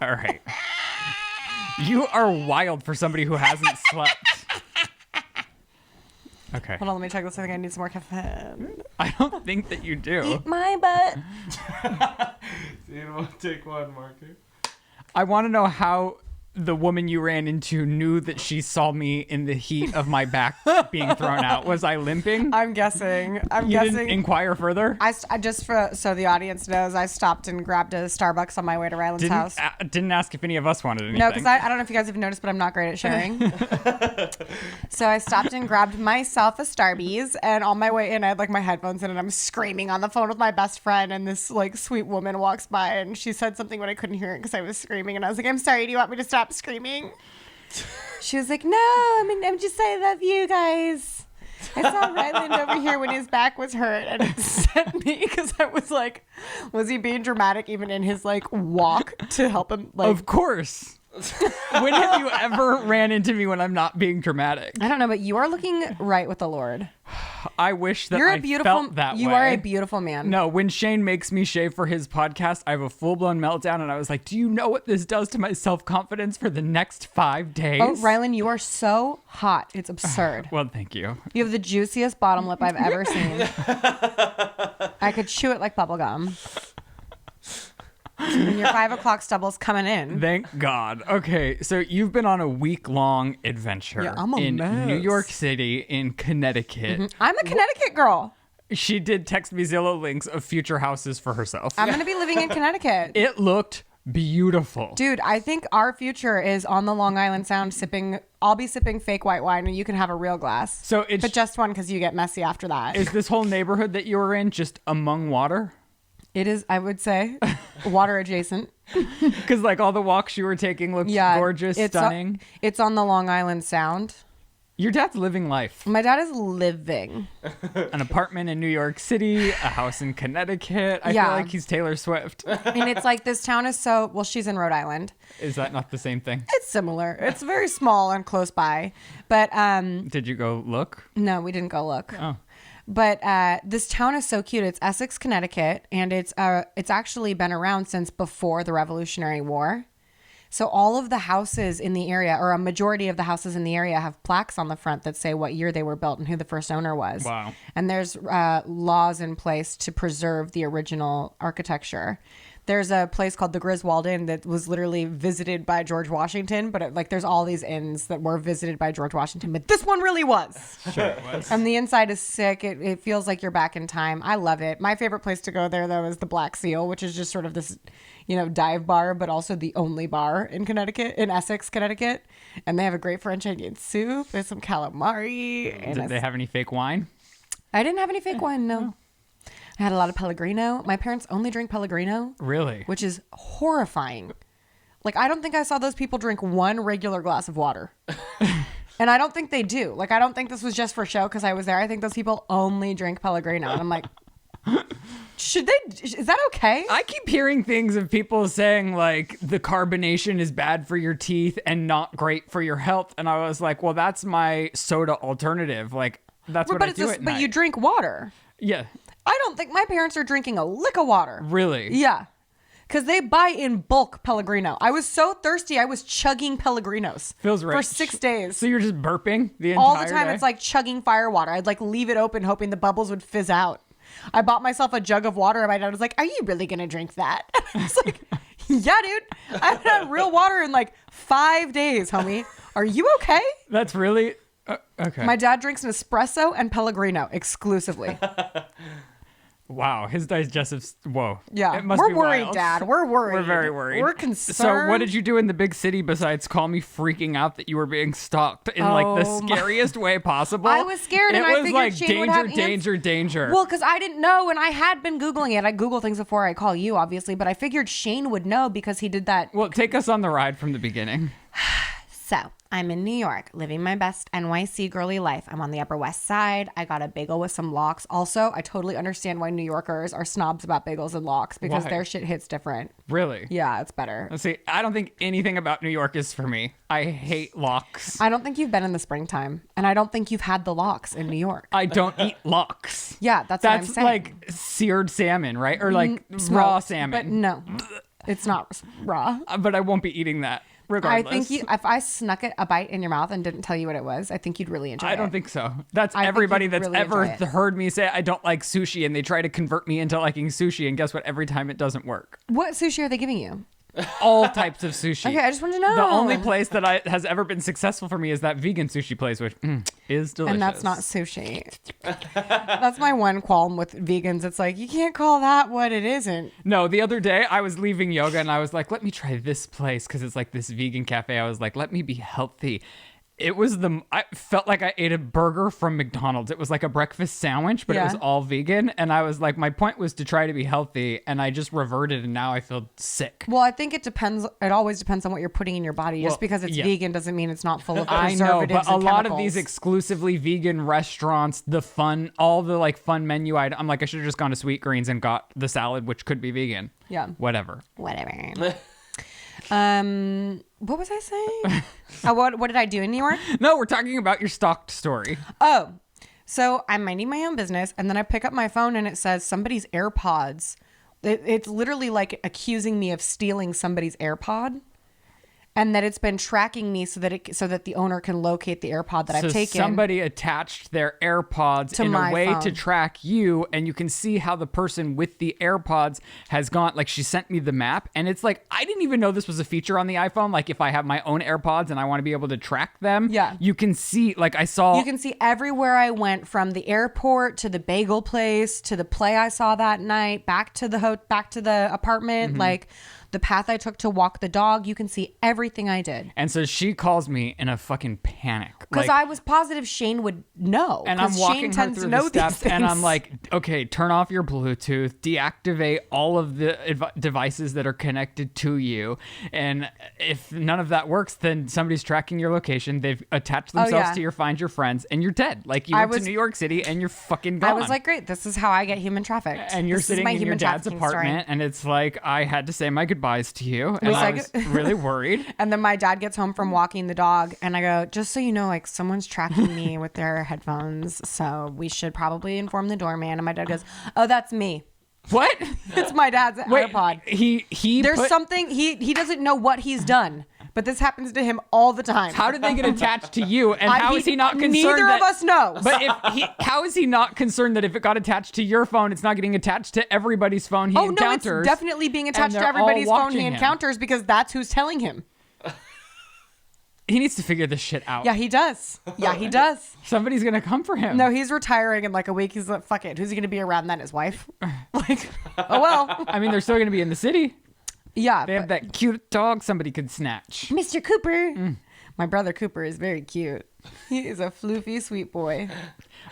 All right. You are wild for somebody who hasn't slept. Okay. Hold on, let me check this. I think I need some more caffeine. I don't think that you do. Eat my butt. You won't take one, Marker. I want to know how the woman you ran into knew that she saw me in the heat of my back being thrown out. Was I limping? I'm guessing. You didn't inquire further? I just so the audience knows, I stopped and grabbed a Starbucks on my way to Ryland's house. Didn't ask if any of us wanted anything. No, because I don't know if you guys have noticed, but I'm not great at sharing. So I stopped and grabbed myself a Starbucks, and on my way in, I had like my headphones in, and I'm screaming on the phone with my best friend, and this like sweet woman walks by, and she said something, but I couldn't hear it because I was screaming, and I was like, I'm sorry, do you want me to stop screaming? She was like, no, I'm just saying I love you guys. I saw Ryland over here when his back was hurt, and it sent me because I was like, was he being dramatic even in his like walk to help him? Like, of course. When have you ever ran into me when I'm not being dramatic? I don't know, but you are looking right with the Lord. I wish that You're I a beautiful, felt that way. You are a beautiful man. No, when Shane makes me shave for his podcast, I have a full-blown meltdown, and I was like, do you know what this does to my self-confidence for the next 5 days? Oh, Ryland, you are so hot. It's absurd. Well, thank you. You have the juiciest bottom lip I've ever seen. I could chew it like bubble gum. And your 5 o'clock stubble's coming in. Thank God. Okay, so you've been on a week-long adventure in New York City, in Connecticut. Mm-hmm. I'm a Connecticut girl. She did text me Zillow links of future houses for herself. I'm going to be living in Connecticut. It looked beautiful. Dude, I think our future is on the Long Island Sound sipping. I'll be sipping fake white wine, and you can have a real glass. So it's, but just one, because you get messy after that. Is this whole neighborhood that you were in just among water? It is, I would say, water adjacent. Because like all the walks you were taking looked gorgeous, stunning. It's on the Long Island Sound. Your dad's living life. My dad is living. An apartment in New York City, a house in Connecticut. I feel like he's Taylor Swift. And it's like, this town is so, well, she's in Rhode Island. Is that not the same thing? It's similar. It's very small and close by. But did you go look? No, we didn't go look. Oh. But this town is so cute. It's Essex, Connecticut, and it's actually been around since before the Revolutionary War. So all of the houses in the area, or a majority of the houses in the area, have plaques on the front that say what year they were built and who the first owner was. Wow. And there's laws in place to preserve the original architecture. There's a place called the Griswold Inn that was literally visited by George Washington, but there's all these inns that were visited by George Washington, but this one really was. Sure it was. And the inside is sick. It feels like you're back in time. I love it. My favorite place to go there, though, is the Black Seal, which is just sort of this, dive bar, but also the only bar in Connecticut, in Essex, Connecticut. And they have a great French onion soup. There's some calamari. Did they have any fake wine? I didn't have any fake wine, no. I had a lot of Pellegrino. My parents only drink Pellegrino. Really? Which is horrifying. Like, I don't think I saw those people drink one regular glass of water. And I don't think they do. Like, I don't think this was just for show because I was there. I think those people only drink Pellegrino. And I'm like, should they? Is that okay? I keep hearing things of people saying, like, the carbonation is bad for your teeth and not great for your health. And I was like, well, that's my soda alternative. Like, that's what I do at night. But you drink water. Yeah. I don't think my parents are drinking a lick of water. Really? Yeah. Because they buy in bulk Pellegrino. I was so thirsty, I was chugging Pellegrinos. Feels rich. For 6 days. So you're just burping the entire all the time. day? It's like chugging fire water. I'd like leave it open hoping the bubbles would fizz out. I bought myself a jug of water and my dad was like, are you really going to drink that? And I was like, yeah, dude. I haven't had real water in like 5 days, homie. Are you okay? That's really... okay. My dad drinks an espresso and Pellegrino exclusively. Wow, his digestive... Whoa. Yeah, it must we're be worried, wild. Dad. We're worried. We're very worried. We're concerned. So what did you do in the big city besides call me freaking out that you were being stalked in like the scariest way possible? I was scared, and I figured like Shane would have danger. Well, because I didn't know, and I had been Googling it. I Google things before I call you, obviously, but I figured Shane would know because he did that. Well, take us on the ride from the beginning. So, I'm in New York, living my best NYC girly life. I'm on the Upper West Side. I got a bagel with some lox. Also, I totally understand why New Yorkers are snobs about bagels and lox because their shit hits different. Really? Yeah, it's better. Let's see, I don't think anything about New York is for me. I hate lox. I don't think you've been in the springtime, and I don't think you've had the lox in New York. I don't eat lox. Yeah, that's what I'm saying. That's like seared salmon, right? Or like Smoked, raw salmon. But no. It's not raw. But I won't be eating that regardless. I think if I snuck a bite in your mouth and didn't tell you what it was, I think you'd really enjoy it. I don't think so. That's I think everybody you'd that's really ever enjoy it. heard me say I don't like sushi, and they try to convert me into liking sushi, and guess what? Every time it doesn't work. What sushi are they giving you? All types of sushi. Okay, I just wanted to know. The only place that has ever been successful for me is that vegan sushi place, which is delicious. And that's not sushi. That's my one qualm with vegans. It's like, you can't call that what it isn't. No, the other day I was leaving yoga and I was like, let me try this place because it's like this vegan cafe. I was like, let me be healthy. I felt like I ate a burger from McDonald's. It was like a breakfast sandwich, but it was all vegan. And I was like, my point was to try to be healthy, and I just reverted, and now I feel sick. Well, I think it depends. It always depends on what you're putting in your body. Just because it's vegan doesn't mean it's not full of I preservatives know, but a and lot chemicals. of these exclusively vegan restaurants, all the like fun menu items, I'm like, I should have just gone to Sweet Greens and got the salad, which could be vegan. Yeah. Whatever. What was I saying? What did I do in New York? No, we're talking about your stalked story. Oh, so I'm minding my own business, and then I pick up my phone, and it says somebody's AirPods. It's literally like accusing me of stealing somebody's AirPod, and that it's been tracking me so that the owner can locate the AirPod that I've taken. Somebody attached their AirPods in a way to track you, and you can see how the person with the AirPods has gone. Like, she sent me the map, and it's like, I didn't even know this was a feature on the iPhone. Like, if I have my own AirPods and I want to be able to track them, you can see, like, you can see everywhere I went, from the airport to the bagel place to the play I saw that night, back to the apartment, like the path I took to walk the dog. You can see everything I did. And so she calls me in a fucking panic. Because I was positive Shane would know. And I'm walking her through the steps, and I'm like, okay, turn off your Bluetooth, deactivate all of the devices that are connected to you. And if none of that works, then somebody's tracking your location. They've attached themselves to your Find Your Friends, and you're dead. Like, you went to New York City, and you're fucking gone. I was like, great, this is how I get human trafficked. And you're sitting in your dad's apartment, and it's like, I had to say my goodbyes to you, and I was really worried. And then my dad gets home from walking the dog, and I go, just so you know, like, someone's tracking me with their headphones, so we should probably inform the doorman. And my dad goes, oh, that's me. What? It's my dad's AirPod. There's something he doesn't know what he's done, but this happens to him all the time. How did they get attached to you? And how is he not concerned? Neither of us know. But how is he not concerned that if it got attached to your phone, it's not getting attached to everybody's phone he encounters? No, it's definitely being attached to everybody's phone he encounters, because that's who's telling him. He needs to figure this shit out. Yeah, he does. Somebody's going to come for him. No, he's retiring in like a week. He's like, fuck it. Who's he going to be around then? His wife? Like, oh well. I mean, they're still going to be in the city. Yeah. They have that cute dog somebody could snatch. Mr. Cooper. My brother Cooper is very cute. He is a floofy, sweet boy.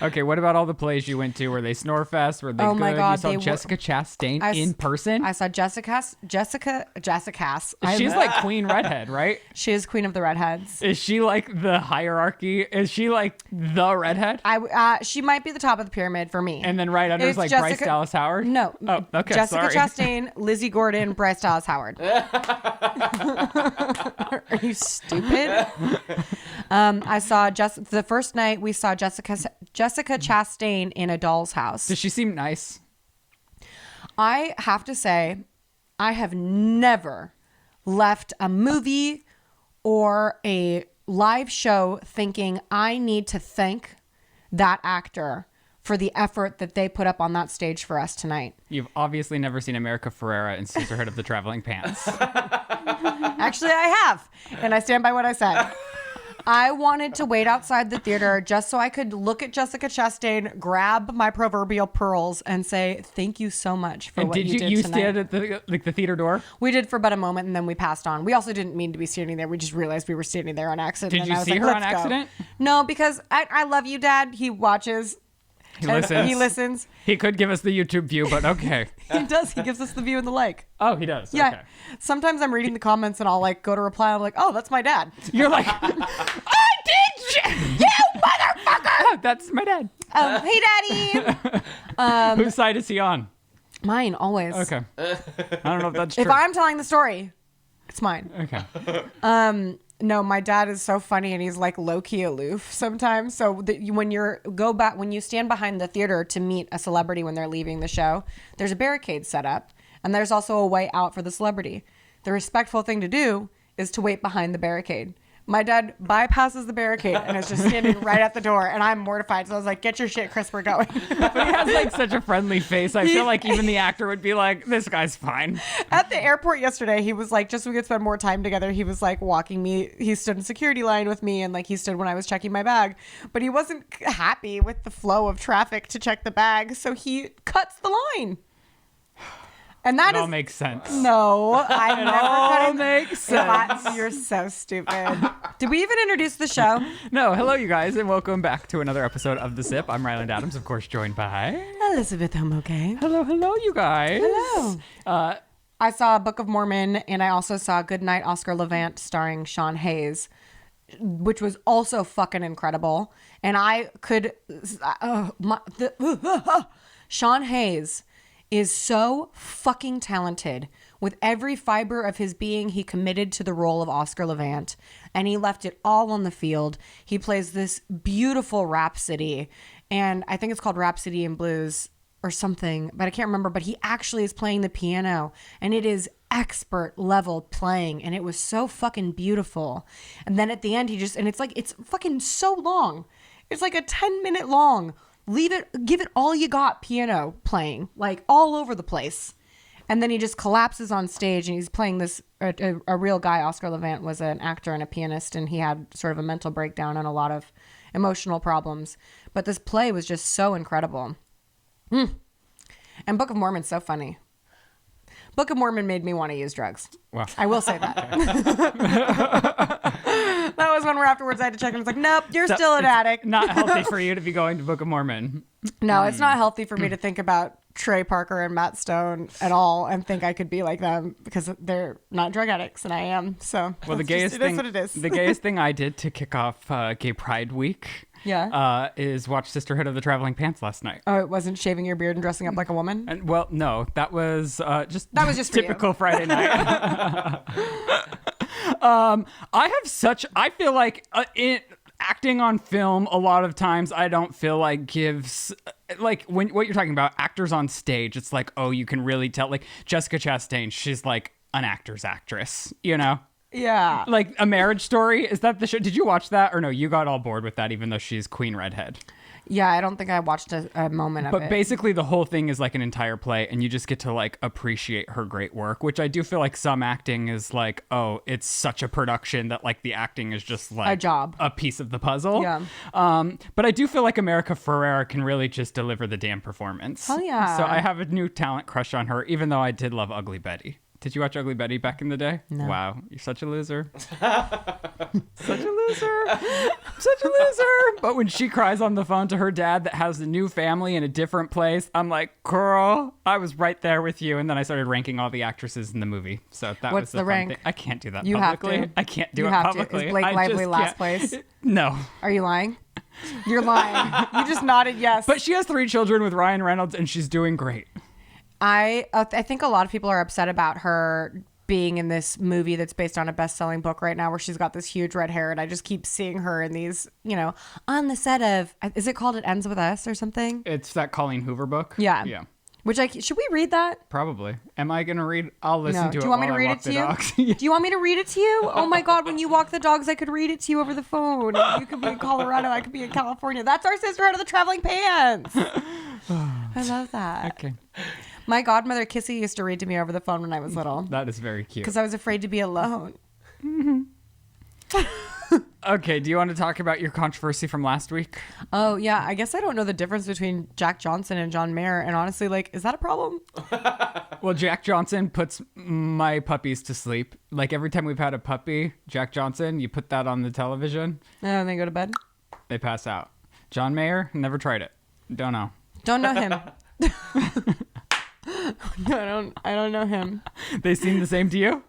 Okay, what about all the plays you went to? Were they Snorefest? Were they good? My God, you saw Jessica Chastain in person? I saw Jessica. She's like Queen Redhead, right? She is Queen of the Redheads. Is she like the hierarchy? Is she like the redhead? She might be the top of the pyramid for me. And then right under is like Bryce Dallas Howard? No. Oh, okay, Jessica sorry. Chastain, Lizzie Gordon, Bryce Dallas Howard. Are you stupid? I saw the first night we saw Jessica Chastain in a doll's house. Does she seem nice? I have to say, I have never left a movie or a live show thinking I need to thank that actor for the effort that they put up on that stage for us tonight. You've obviously never seen America Ferrera in Sisterhood of the Traveling Pants. Actually, I have. And I stand by what I said. I wanted to wait outside the theater just so I could look at Jessica Chastain, grab my proverbial pearls, and say, thank you so much for what you did tonight. Did you stand at the theater door? We did for about a moment, and then we passed on. We also didn't mean to be standing there. We just realized we were standing there on accident. Did you see her on accident? No, because I love you, Dad. He watches. He listens. He could give us the YouTube view, but okay. He does. He gives us the view and the like. Oh, he does? Yeah. Okay. Sometimes I'm reading the comments and I'll like go to reply. I'm like, oh, that's my dad. You're like, I did you motherfucker! Oh, that's my dad. Hey, Daddy. Whose side is he on? Mine, always. Okay. I don't know if that's true. If I'm telling the story, it's mine. Okay. No, my dad is so funny and he's like low-key aloof sometimes. So when you stand behind the theater to meet a celebrity when they're leaving the show, there's a barricade set up. And there's also a way out for the celebrity. The respectful thing to do is to wait behind the barricade. My dad bypasses the barricade and is just standing right at the door, and I'm mortified. So I was like, "Get your shit, Chris, we're going." But he has like such a friendly face. I feel like even the actor would be like, "This guy's fine." At the airport yesterday, he was like, just so we could spend more time together, he was like walking me. He stood in security line with me, and like he stood when I was checking my bag. But he wasn't happy with the flow of traffic to check the bag, so he cuts the line. And that all makes sense. No, I never all cut it. makes sense. You're so stupid. Did we even introduce the show? No, hello you guys, and welcome back to another episode of The Sip. I'm Ryland Adams, of course, joined by Elizabeth, I'm okay. Hello, you guys. Hello. I saw Book of Mormon, and I also saw Goodnight Oscar Levant starring Sean Hayes, which was also fucking incredible. And I could... Sean Hayes is so fucking talented. With every fiber of his being, he committed to the role of Oscar Levant, and he left it all on the field. He plays this beautiful Rhapsody, and I think it's called Rhapsody in Blues or something, but I can't remember. But he actually is playing the piano, and it is expert level playing, and it was so fucking beautiful. And then at the end, it's fucking so long. It's like a 10-minute long. Give it all you got piano playing, like all over the place. And then he just collapses on stage, and he's playing this, a real guy. Oscar Levant was an actor and a pianist, and he had sort of a mental breakdown and a lot of emotional problems. But this play was just so incredible. And Book of Mormon's so funny. Book of Mormon made me want to use drugs. Wow. I will say that. That was one where afterwards I had to check, and it's like, nope, you're still an addict. Not healthy for you to be going to Book of Mormon. No, it's not healthy for me to think about Trey Parker and Matt Stone at all and think I could be like them, because they're not drug addicts and I am. So well, the gayest thing, what it is. The gayest thing I did to kick off Gay Pride Week is watch Sisterhood of the Traveling Pants last night. Oh, it wasn't shaving your beard and dressing up like a woman? And well, no, that was just for typical you. Friday night. I feel like acting on film a lot of times I don't feel like gives like when what you're talking about actors on stage, it's like, oh, you can really tell, like Jessica Chastain, she's like an actor's actress, you know? Yeah. Like A Marriage Story, is that the show? Did you watch that? Or no, you got all bored with that even though she's Queen Redhead. Yeah, I don't think I watched a moment of it. But basically the whole thing is like an entire play, and you just get to like appreciate her great work, which I do feel like some acting is like, oh, it's such a production that like the acting is just like a job, a piece of the puzzle. Yeah. But I do feel like America Ferrera can really just deliver the damn performance. Oh yeah. So I have a new talent crush on her, even though I did love Ugly Betty. Did you watch Ugly Betty back in the day? No. Wow, you're such a loser. Such a loser. Such a loser. But when she cries on the phone to her dad that has a new family in a different place, I'm like, girl, I was right there with you. And then I started ranking all the actresses in the movie. So that What's was the fun rank? thing. I can't do that You publicly. have to. I can't do You it have publicly. to. Is Blake I Lively just last can't. place? No. Are you lying? You're lying. You just nodded yes. But she has 3 children with Ryan Reynolds, and she's doing great. I think a lot of people are upset about her being in this movie that's based on a best-selling book right now, where she's got this huge red hair, and I just keep seeing her in these, you know, on the set of, is it called It Ends With Us or something? It's that Colleen Hoover book. Yeah. Yeah. Which should we read that? Probably. Am I going to read? I'll listen to it. Do you want me to while I read walk it to the you? dogs. Do you want me to read it to you? Oh my God, when you walk the dogs, I could read it to you over the phone. You could be in Colorado, I could be in California. That's our Sisterhood of the Traveling Pants. I love that. Okay. My godmother Kissy used to read to me over the phone when I was little. That is very cute. Because I was afraid to be alone. Okay, do you want to talk about your controversy from last week? Oh, yeah. I guess I don't know the difference between Jack Johnson and John Mayer. And honestly, like, is that a problem? Well, Jack Johnson puts my puppies to sleep. Like, every time we've had a puppy, Jack Johnson, you put that on the television. And they go to bed? They pass out. John Mayer, never tried it. Don't know. Don't know him. No, I don't know him. They seem the same to you?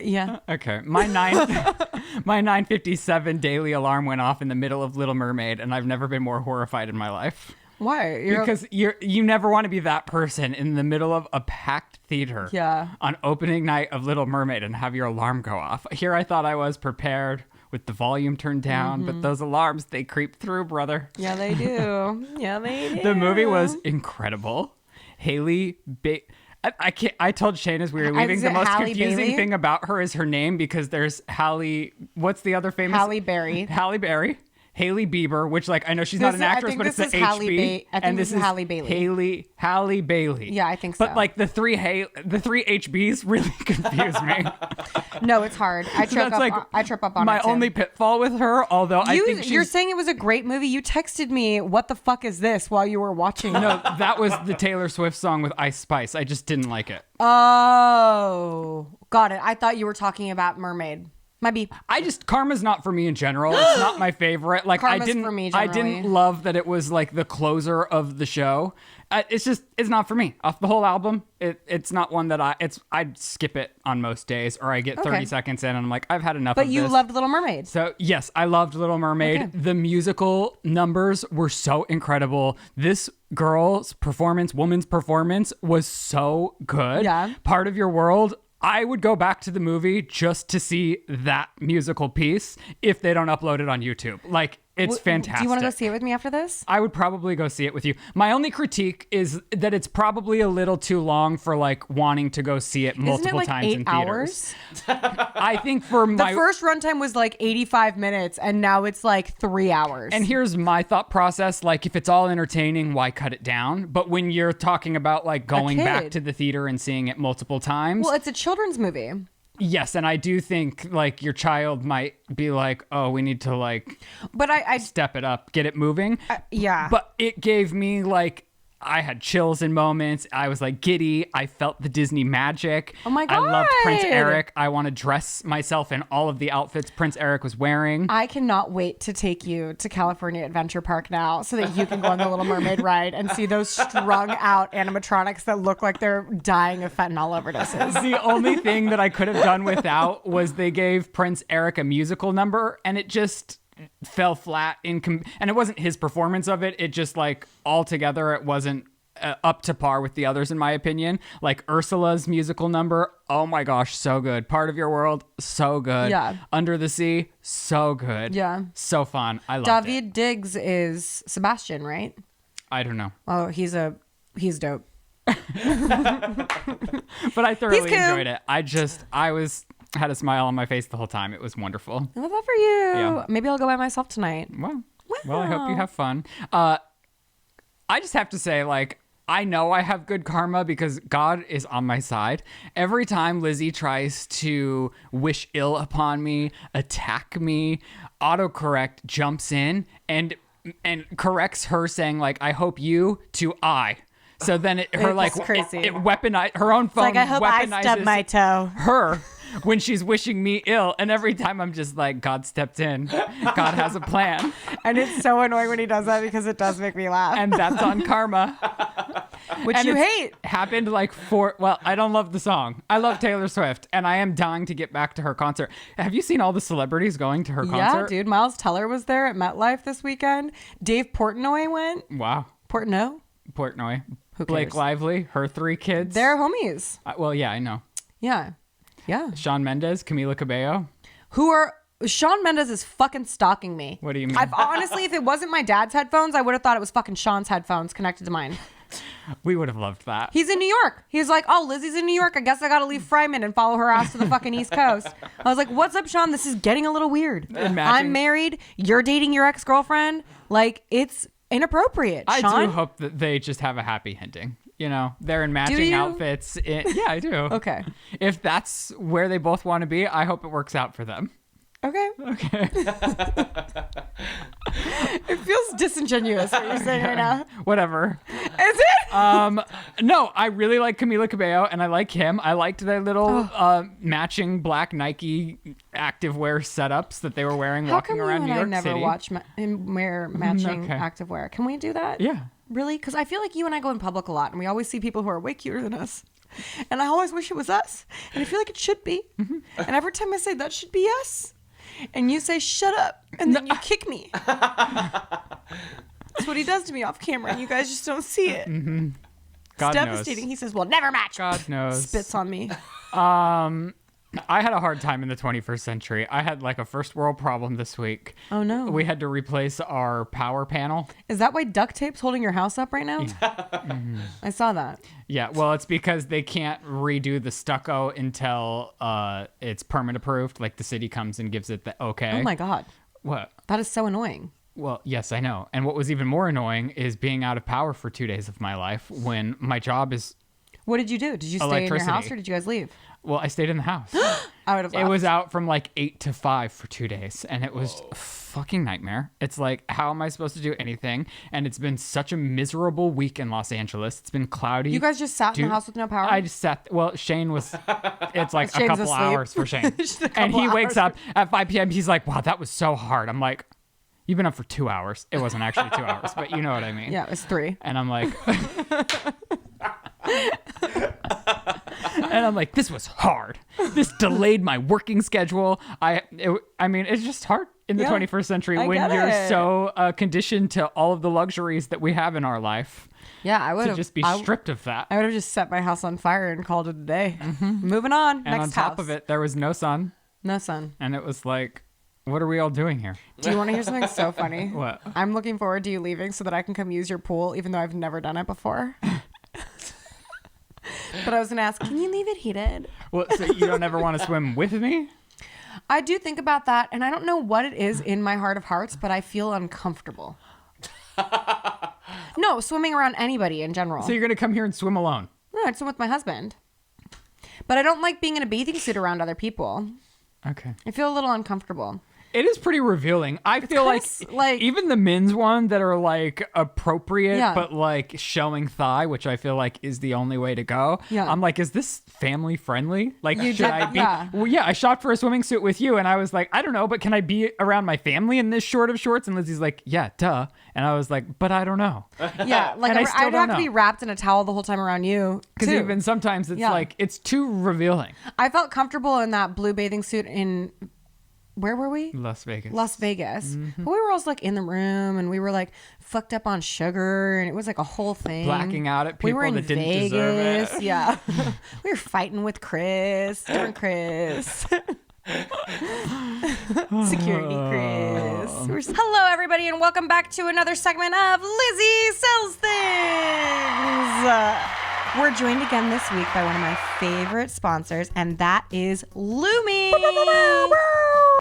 Yeah. Okay. My 9:57 daily alarm went off in the middle of Little Mermaid, and I've never been more horrified in my life. Why? Because you never want to be that person in the middle of a packed theater on opening night of Little Mermaid and have your alarm go off. Here I thought I was prepared with the volume turned down, but those alarms, they creep through, brother. Yeah, they do. Yeah, they do. The movie was incredible. I can't. I told Shane as we were leaving, Is the it most Halle confusing Bailey? thing about her is her name, because there's Halle. What's the other famous? Halle Berry. Halle Berry. Haley Bieber, which like I know she's not an I actress, think but it's this the is Halle HB. I think this is Halle Bailey. Halle Bailey. Yeah, I think so. But like the three HBs really confuse me. No, it's hard. I trip up on my it too. only pitfall with her. Although I think You're saying it was a great movie. You texted me, "What the fuck is this?" while you were watching. no, that was the Taylor Swift song with Ice Spice. I just didn't like it. Oh, got it. I thought you were talking about Mermaid. Might be. Karma's not for me in general. It's not my favorite. Like Karma's I didn't for me I generally. didn't love that it was like the closer of the show. It's not for me. Off the whole album, it's not one that I'd skip it on most days, or I get 30 Okay. seconds in and I'm like, I've had enough But of you this. loved Little Mermaid. So yes, I loved Little Mermaid. Okay. The musical numbers were so incredible. This woman's performance was so good. Yeah. Part of Your World, I would go back to the movie just to see that musical piece if they don't upload it on YouTube. Like, it's fantastic. Do you want to go see it with me after this? I would probably go see it with you. My only critique is that it's probably a little too long for like wanting to go see it multiple Isn't it like times 8 in theaters. hours? I think for The my first runtime was like 85 minutes, and now it's like 3 hours. And here's my thought process. Like, if it's all entertaining, why cut it down? But when you're talking about like going back kid. to the theater and seeing it multiple times, well, it's a children's movie. yes. And I do think like your child might be like, oh, we need to like But I step it up, get it moving. yeah. But it gave me like, I had chills in moments. I was like giddy. I felt the Disney magic. Oh my I loved Prince God. Eric. I want to dress myself in all of the outfits Prince Eric was wearing. I cannot wait to take you to California Adventure Park now so that you can go on the Little Mermaid ride and see those strung out animatronics that look like they're dying of fentanyl overdoses. The only thing that I could have done without was they gave Prince Eric a musical number, and it just fell flat and it wasn't his performance of it. It just like altogether it wasn't up to par with the others in my opinion. Like Ursula's musical number, oh my gosh, so good. Part of Your World, so good. Yeah. Under the Sea, so good. Yeah. So fun. I loved it. David Diggs is Sebastian, right? I don't know, Oh, he's dope. but I thoroughly He's cool. enjoyed it. I had a smile on my face the whole time. It was wonderful. I love that for you. Yeah. Maybe I'll go by myself tonight. Well, I hope you have fun. I just have to say, like, I know I have good karma because God is on my side. Every time Lizze tries to wish ill upon me, attack me, autocorrect jumps in and corrects her saying, like, I hope you to I. So then It's crazy. It weaponized her own phone. Like, I hope I weaponizes stubbed my toe. her when she's wishing me ill, and every time I'm just like, God stepped in. God has a plan, And it's so annoying when he does that because it does make me laugh. and that's on karma. Which And you it's hate. happened like well, I don't love the song. I love Taylor Swift, and I am dying to get back to her concert. Have you seen all the celebrities going to her concert? Yeah, dude. Miles Teller was there at MetLife this weekend. Dave Portnoy went. Wow. Portnoy? Portnoy. Who Blake cares? Lively, her 3 kids. They're homies. Well, yeah, I know. Yeah. Yeah. Shawn Mendes, Camila Cabello. Shawn Mendes is fucking stalking me. What do you mean? I've honestly, if it wasn't my dad's headphones, I would have thought it was fucking Sean's headphones connected to mine. We would have loved that. He's in New York. He's like, oh, Lizzie's in New York. I guess I got to leave Fryman and follow her ass to the fucking East Coast. I was like, what's up, Sean? This is getting a little weird. Imagine- I'm married. You're dating your ex-girlfriend. Like, it's inappropriate, I Sean. do hope that they just have a happy ending. You know, they're in matching you? outfits. Yeah, I do. Okay. If that's where they both want to be, I hope it works out for them. Okay. Okay. It feels disingenuous what you're saying right now. Whatever. Is it? No, I really like Camila Cabello, and I like him. I liked their little matching black Nike activewear setups that they were wearing How walking come you around and New I York never City. watch and wear matching Okay. activewear? Can we do that? Yeah. Really? Because I feel like you and I go in public a lot, and we always see people who are way cuter than us. And I always wish it was us. And I feel like it should be. Mm-hmm. And every time I say that should be us, and you say shut up, and then you kick me. That's what he does to me off camera, and you guys just don't see it. God It's knows. devastating. He says, "Well, never match." God knows. Spits on me. I had a hard time in the 21st century. I had like a first world problem this week. Oh no. We had to replace our power panel. Is that why duct tape's holding your house up right now? I saw that. Yeah, well, it's because they can't redo the stucco until it's permit approved. Like the city comes and gives it the okay. Oh my God. What? That is so annoying. Well, yes, I know. And what was even more annoying is being out of power for 2 days of my life when my job is... What did you do? Did you stay in your Electricity. house or did you guys leave? Well, I stayed in the house. I would have It left. was out from like 8 to 5 for 2 days, and it was a fucking nightmare. It's like, how am I supposed to do anything? And it's been such a miserable week in Los Angeles. It's been cloudy. You guys just sat in the house with no power? I just sat. Well, Shane was. It's like a Shane's couple asleep. hours for Shane, Just a and couple he wakes hours. up at 5 p.m. He's like, "Wow, that was so hard." I'm like, "You've been up for 2 hours." It wasn't actually 2 hours, but you know what I mean. Yeah, it was 3. And I'm like, and I'm like, this was hard. This delayed my working schedule. I mean, it's just hard in the Yeah, 21st century I when get you're it. so conditioned to all of the luxuries that we have in our life Yeah, I would to have just be stripped of that. I would have just set my house on fire and called it a day. Moving on. And Next on top house. of it, there was no sun, No sun. and it was like, what are we all doing here? Do you want to hear something so funny? What? I'm looking forward to you leaving so that I can come use your pool, even though I've never done it before. But I was going to ask, can you leave it heated? Well, so you don't ever want to swim with me? I do think about that, and I don't know what it is in my heart of hearts, but I feel uncomfortable. No, swimming around anybody in general. So you're gonna come here and swim alone? No, I'd swim with my husband. But I don't like being in a bathing suit around other people. Okay. I feel a little uncomfortable. It is pretty revealing. I feel like even even the men's one that are like appropriate, Yeah. but like showing thigh, which I feel like is the only way to go. Yeah. I'm like, is this family friendly? Like, You should did- I be? yeah. Well, yeah, I shopped for a swimming suit with you, and I was like, I don't know, but can I be around my family in this short of shorts? And Lizzie's like, yeah, duh. And I was like, but I don't know. Yeah, like And I still I'd don't have to be know. wrapped in a towel the whole time around you. Because too. even sometimes it's Yeah. like, it's too revealing. I felt comfortable in that blue bathing suit in, where were we? Las Vegas. Las Vegas. Mm-hmm. But we were also like in the room and we were like fucked up on sugar and it was like a whole thing. Blacking out at We were people in that didn't deserve Vegas. it. Yeah. We were fighting with Chris, different Chris. Security Chris. Hello, everybody, and welcome back to another segment of Lizzie Sells Things. We're joined again this week by one of my favorite sponsors, and that is Lumi.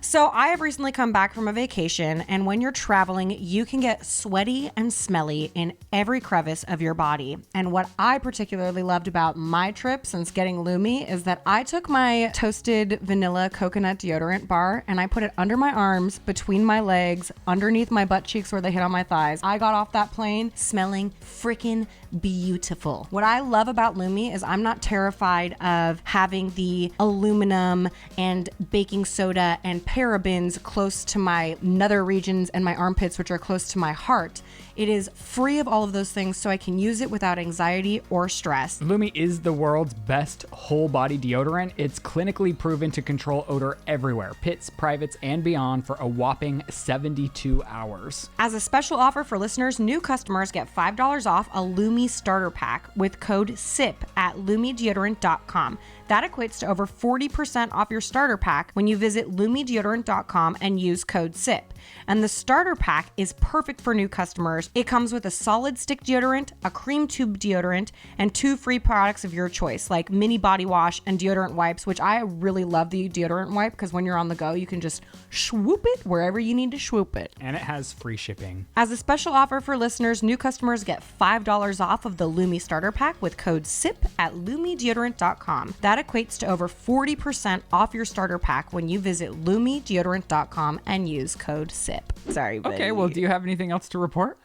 So I have recently come back from a vacation, and when you're traveling, you can get sweaty and smelly in every crevice of your body. And what I particularly loved about my trip since getting Lumi is that I took my toasted vanilla coconut deodorant bar and I put it under my arms, between my legs, underneath my butt cheeks where they hit on my thighs. I got off that plane smelling freaking beautiful. What I love about Lumi is I'm not terrified of having the aluminum and baking soda and parabens close to my nether regions and my armpits, which are close to my heart. It is free of all of those things, so I can use it without anxiety or stress. Lumi is the world's best whole body deodorant. It's clinically proven to control odor everywhere, pits, privates, and beyond for a whopping 72 hours. As a special offer for listeners, new customers get $5 off a Lumi starter pack with code SIP at lumideodorant.com. That equates to over 40% off your starter pack when you visit lumideodorant.com and use code SIP. And the starter pack is perfect for new customers. It comes with a solid stick deodorant, a cream tube deodorant, and 2 free products of your choice, like mini body wash and deodorant wipes, which I really love the deodorant wipe because when you're on the go, you can just swoop it wherever you need to swoop it. And it has free shipping. As a special offer for listeners, new customers get $5 off of the Lumi starter pack with code SIP at lumideodorant.com. That equates to over 40% off your starter pack when you visit lumideodorant.com and use code SIP. Sorry, buddy. Okay, well, do you have anything else to report?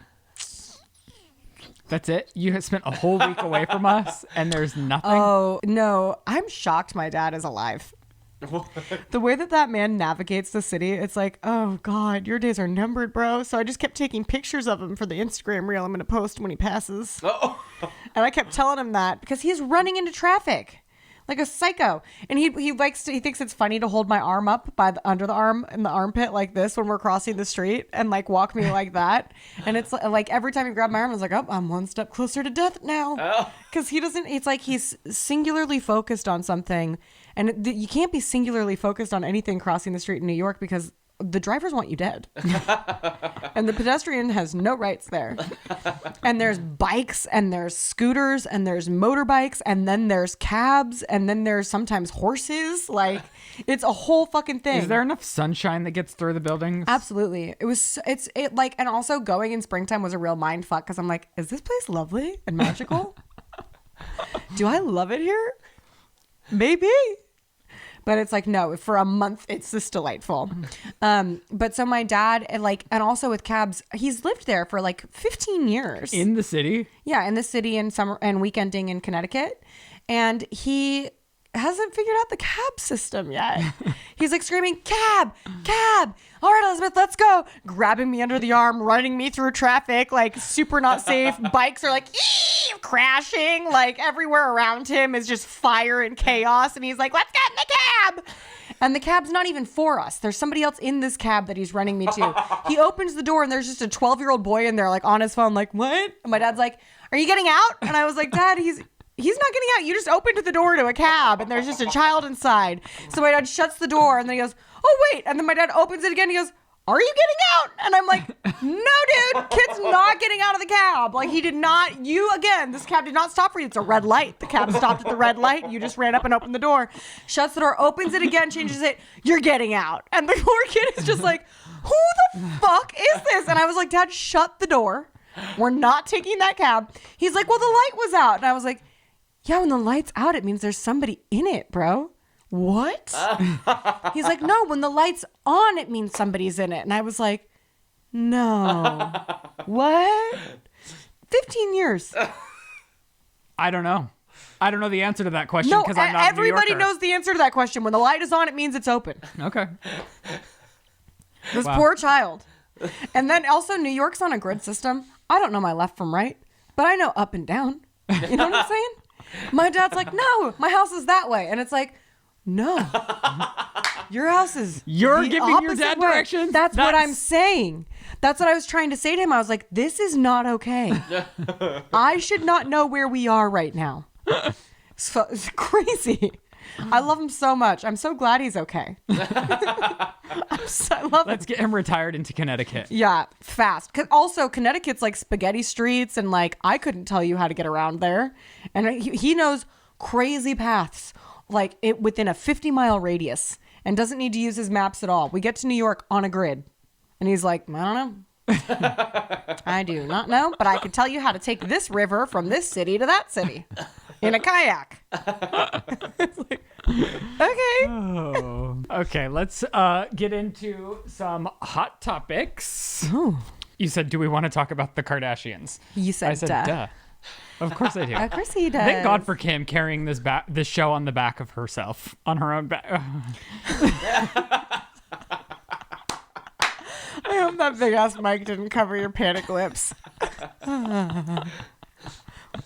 That's it? You have spent a whole week away from us and there's nothing? Oh, no. I'm shocked my dad is alive. The way that man navigates the city, it's like, oh God, your days are numbered, bro. So I just kept taking pictures of him for the Instagram reel I'm going to post when he passes. And I kept telling him that because he's running into traffic. like a psycho. And he thinks it's funny to hold my arm up by the under the arm in the armpit like this when we're crossing the street and like walk me like that. And it's like every time he grabbed my arm, I was like, oh, I'm one step closer to death now. Because he doesn't. It's like he's singularly focused on something, and you can't be singularly focused on anything crossing the street in New York because the drivers want you dead. And the pedestrian has no rights there. And there's bikes and there's scooters and there's motorbikes and then there's cabs and then there's sometimes horses. Like, it's a whole fucking thing. Is there enough sunshine that gets through the buildings? Absolutely. And also going in springtime was a real mind fuck because I'm like, is this place lovely and magical? Do I love it here? Maybe. But it's like, no, for a month, it's just delightful. But so my dad, and also with cabs, he's lived there for like 15 years. In the city? Yeah, in the city and summer and weekending in Connecticut. And he hasn't figured out the cab system yet. He's like screaming, cab, cab. All right, Elizabeth, let's go. Grabbing me under the arm, running me through traffic, like super not safe. Bikes are like, crashing. Like everywhere around him is just fire and chaos. And he's like, let's get in the cab. And the cab's not even for us. There's somebody else in this cab that he's running me to. He opens the door and there's just a 12-year-old boy in there, like on his phone, like, what? And my dad's like, are you getting out? And I was like, Dad, he's not getting out. You just opened the door to a cab and there's just a child inside. So my dad shuts the door and then he goes, oh, wait. And then my dad opens it again. He goes, are you getting out? And I'm like, no, dude, kid's not getting out of the cab. Like he did not, this cab did not stop for you. It's a red light. The cab stopped at the red light. You just ran up and opened the door, shuts the door, opens it again, changes it. You're getting out. And the poor kid is just like, who the fuck is this? And I was like, Dad, shut the door. We're not taking that cab. He's like, well, the light was out. And I was like, yeah, when the light's out, it means there's somebody in it, bro. What? He's like, no, when the light's on, it means somebody's in it. And I was like, no. What? 15 years. I don't know. I don't know the answer to that question because I'm not everybody a New Yorker. knows the answer to that question. When the light is on, it means it's open. Okay. This poor child. And then also New York's on a grid system. I don't know my left from right, but I know up and down. You know what I'm saying? My dad's like, no, my house is that way. And it's like, no, your house is You're the giving your opposite dad way. directions? That's what I'm saying. That's what I was trying to say to him. I was like, this is not okay. I should not know where we are right now. So, it's crazy. I love him so much. I'm so glad he's okay. I love him. Let's get him retired into Connecticut. Yeah, fast. Also, Connecticut's like spaghetti streets, and like I couldn't tell you how to get around there. And he knows crazy paths, like it within a 50-mile radius, and doesn't need to use his maps at all. We get to New York on a grid, and he's like, I don't know. I do not know, but I can tell you how to take this river from this city to that city in a kayak. It's like, okay. Oh. Okay, let's get into some hot topics. Ooh. You said, do we want to talk about the Kardashians? You said, I said, duh. Of course I do. Of course he does. Thank God for Kim carrying this show on the back of herself, on her own back. I hope that big ass mic didn't cover your panic lips.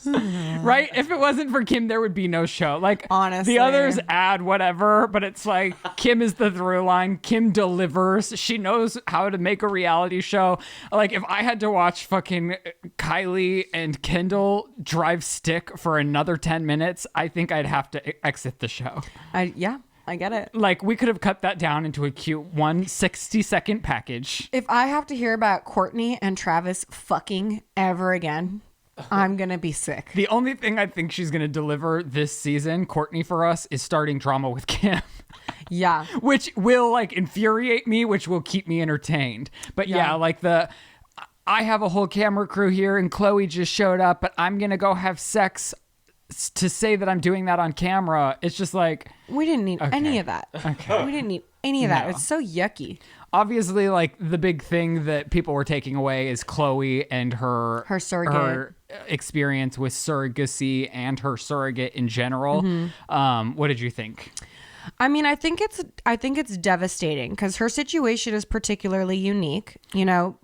Right? If it wasn't for Kim, there would be no show. Like, honestly, the others add whatever, but it's like Kim is the through line. Kim delivers. She knows how to make a reality show. Like, if I had to watch fucking Kylie and Kendall drive stick for another 10 minutes, I think I'd have to exit the show. Yeah, I get it. Like, we could have cut that down into a cute 60-second package. If I have to hear about Courtney and Travis fucking ever again, I'm going to be sick. The only thing I think she's going to deliver this season, Courtney, for us, is starting drama with Kim. Yeah. Which will, like, infuriate me, which will keep me entertained. But yeah, like I have a whole camera crew here and Chloe just showed up, but I'm going to go have sex to say that I'm doing that on camera. It's just like... We didn't need any of that. Okay. We didn't need any of that. No. It's so yucky. Obviously, like, the big thing that people were taking away is Chloe and her surrogate. her experience with surrogacy and her surrogate in general. Mm-hmm. What did you think? I mean, I think it's devastating because her situation is particularly unique. You know,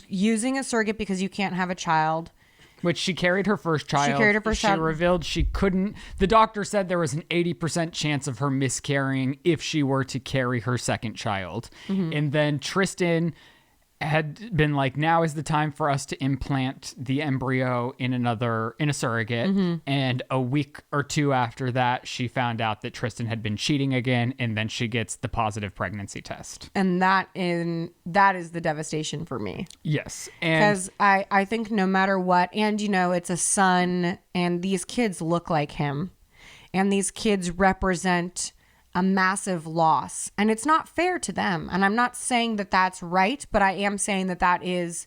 using a surrogate because you can't have a child Which she carried her first child. She carried her first She child. revealed she couldn't. The doctor said there was an 80% chance of her miscarrying if she were to carry her second child. And then Tristan had been like, now is the time for us to implant the embryo in a surrogate. And a week or two after that, she found out that Tristan had been cheating again, and then she gets the positive pregnancy test. And that is the devastation for me. Yes. And Because I think no matter what, and it's a son, and these kids look like him, and these kids represent a massive loss, and it's not fair to them. And I'm not saying that that's right, but I am saying that that is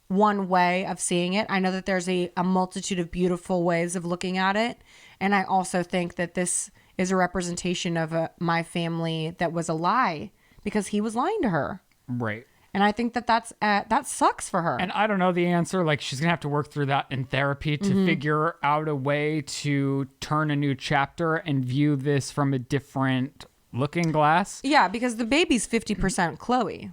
one way of seeing it. I know that there's a multitude of beautiful ways of looking at it, and I also think that this is a representation of my family that was a lie, because he was lying to her. right. And I think that that sucks for her. And I don't know the answer. Like, she's going to have to work through that in therapy to figure out a way to turn a new chapter and view this from a different looking glass. Yeah, because the baby's 50% Chloe.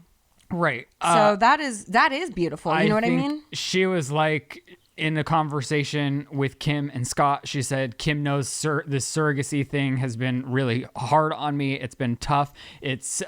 Right. So that is beautiful. You know what I think mean? She was like, in a conversation with Kim and Scott, she said, Kim knows this surrogacy thing has been really hard on me. It's been tough. It's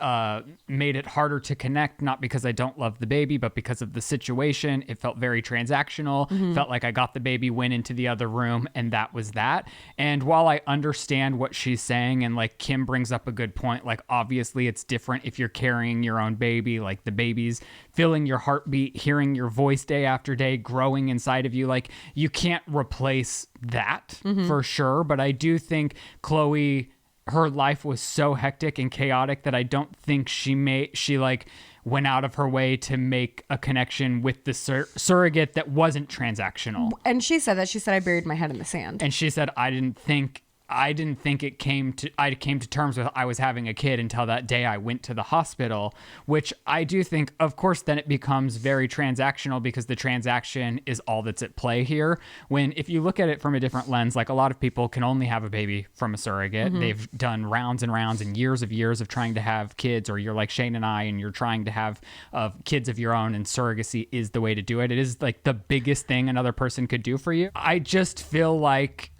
made it harder to connect, not because I don't love the baby, but because of the situation. It felt very transactional. Felt like I got the baby, went into the other room, and that was that. And while I understand what she's saying, and like Kim brings up a good point, like obviously it's different if you're carrying your own baby, like the baby's feeling your heartbeat, hearing your voice day after day, growing inside of you. Like, you can't replace that for sure. But I do think Chloe, her life was so hectic and chaotic that I don't think she went out of her way to make a connection with the surrogate that wasn't transactional. And she said I buried my head in the sand. And she said, I didn't think I came to terms with I was having a kid until that day I went to the hospital, which I do think, of course, then it becomes very transactional, because the transaction is all that's at play here. When, if you look at it from a different lens, like a lot of people can only have a baby from a surrogate. They've done rounds and rounds and years of trying to have kids, or you're like Shane and I, and you're trying to have kids of your own, and surrogacy is the way to do it. It is like the biggest thing another person could do for you. I just feel like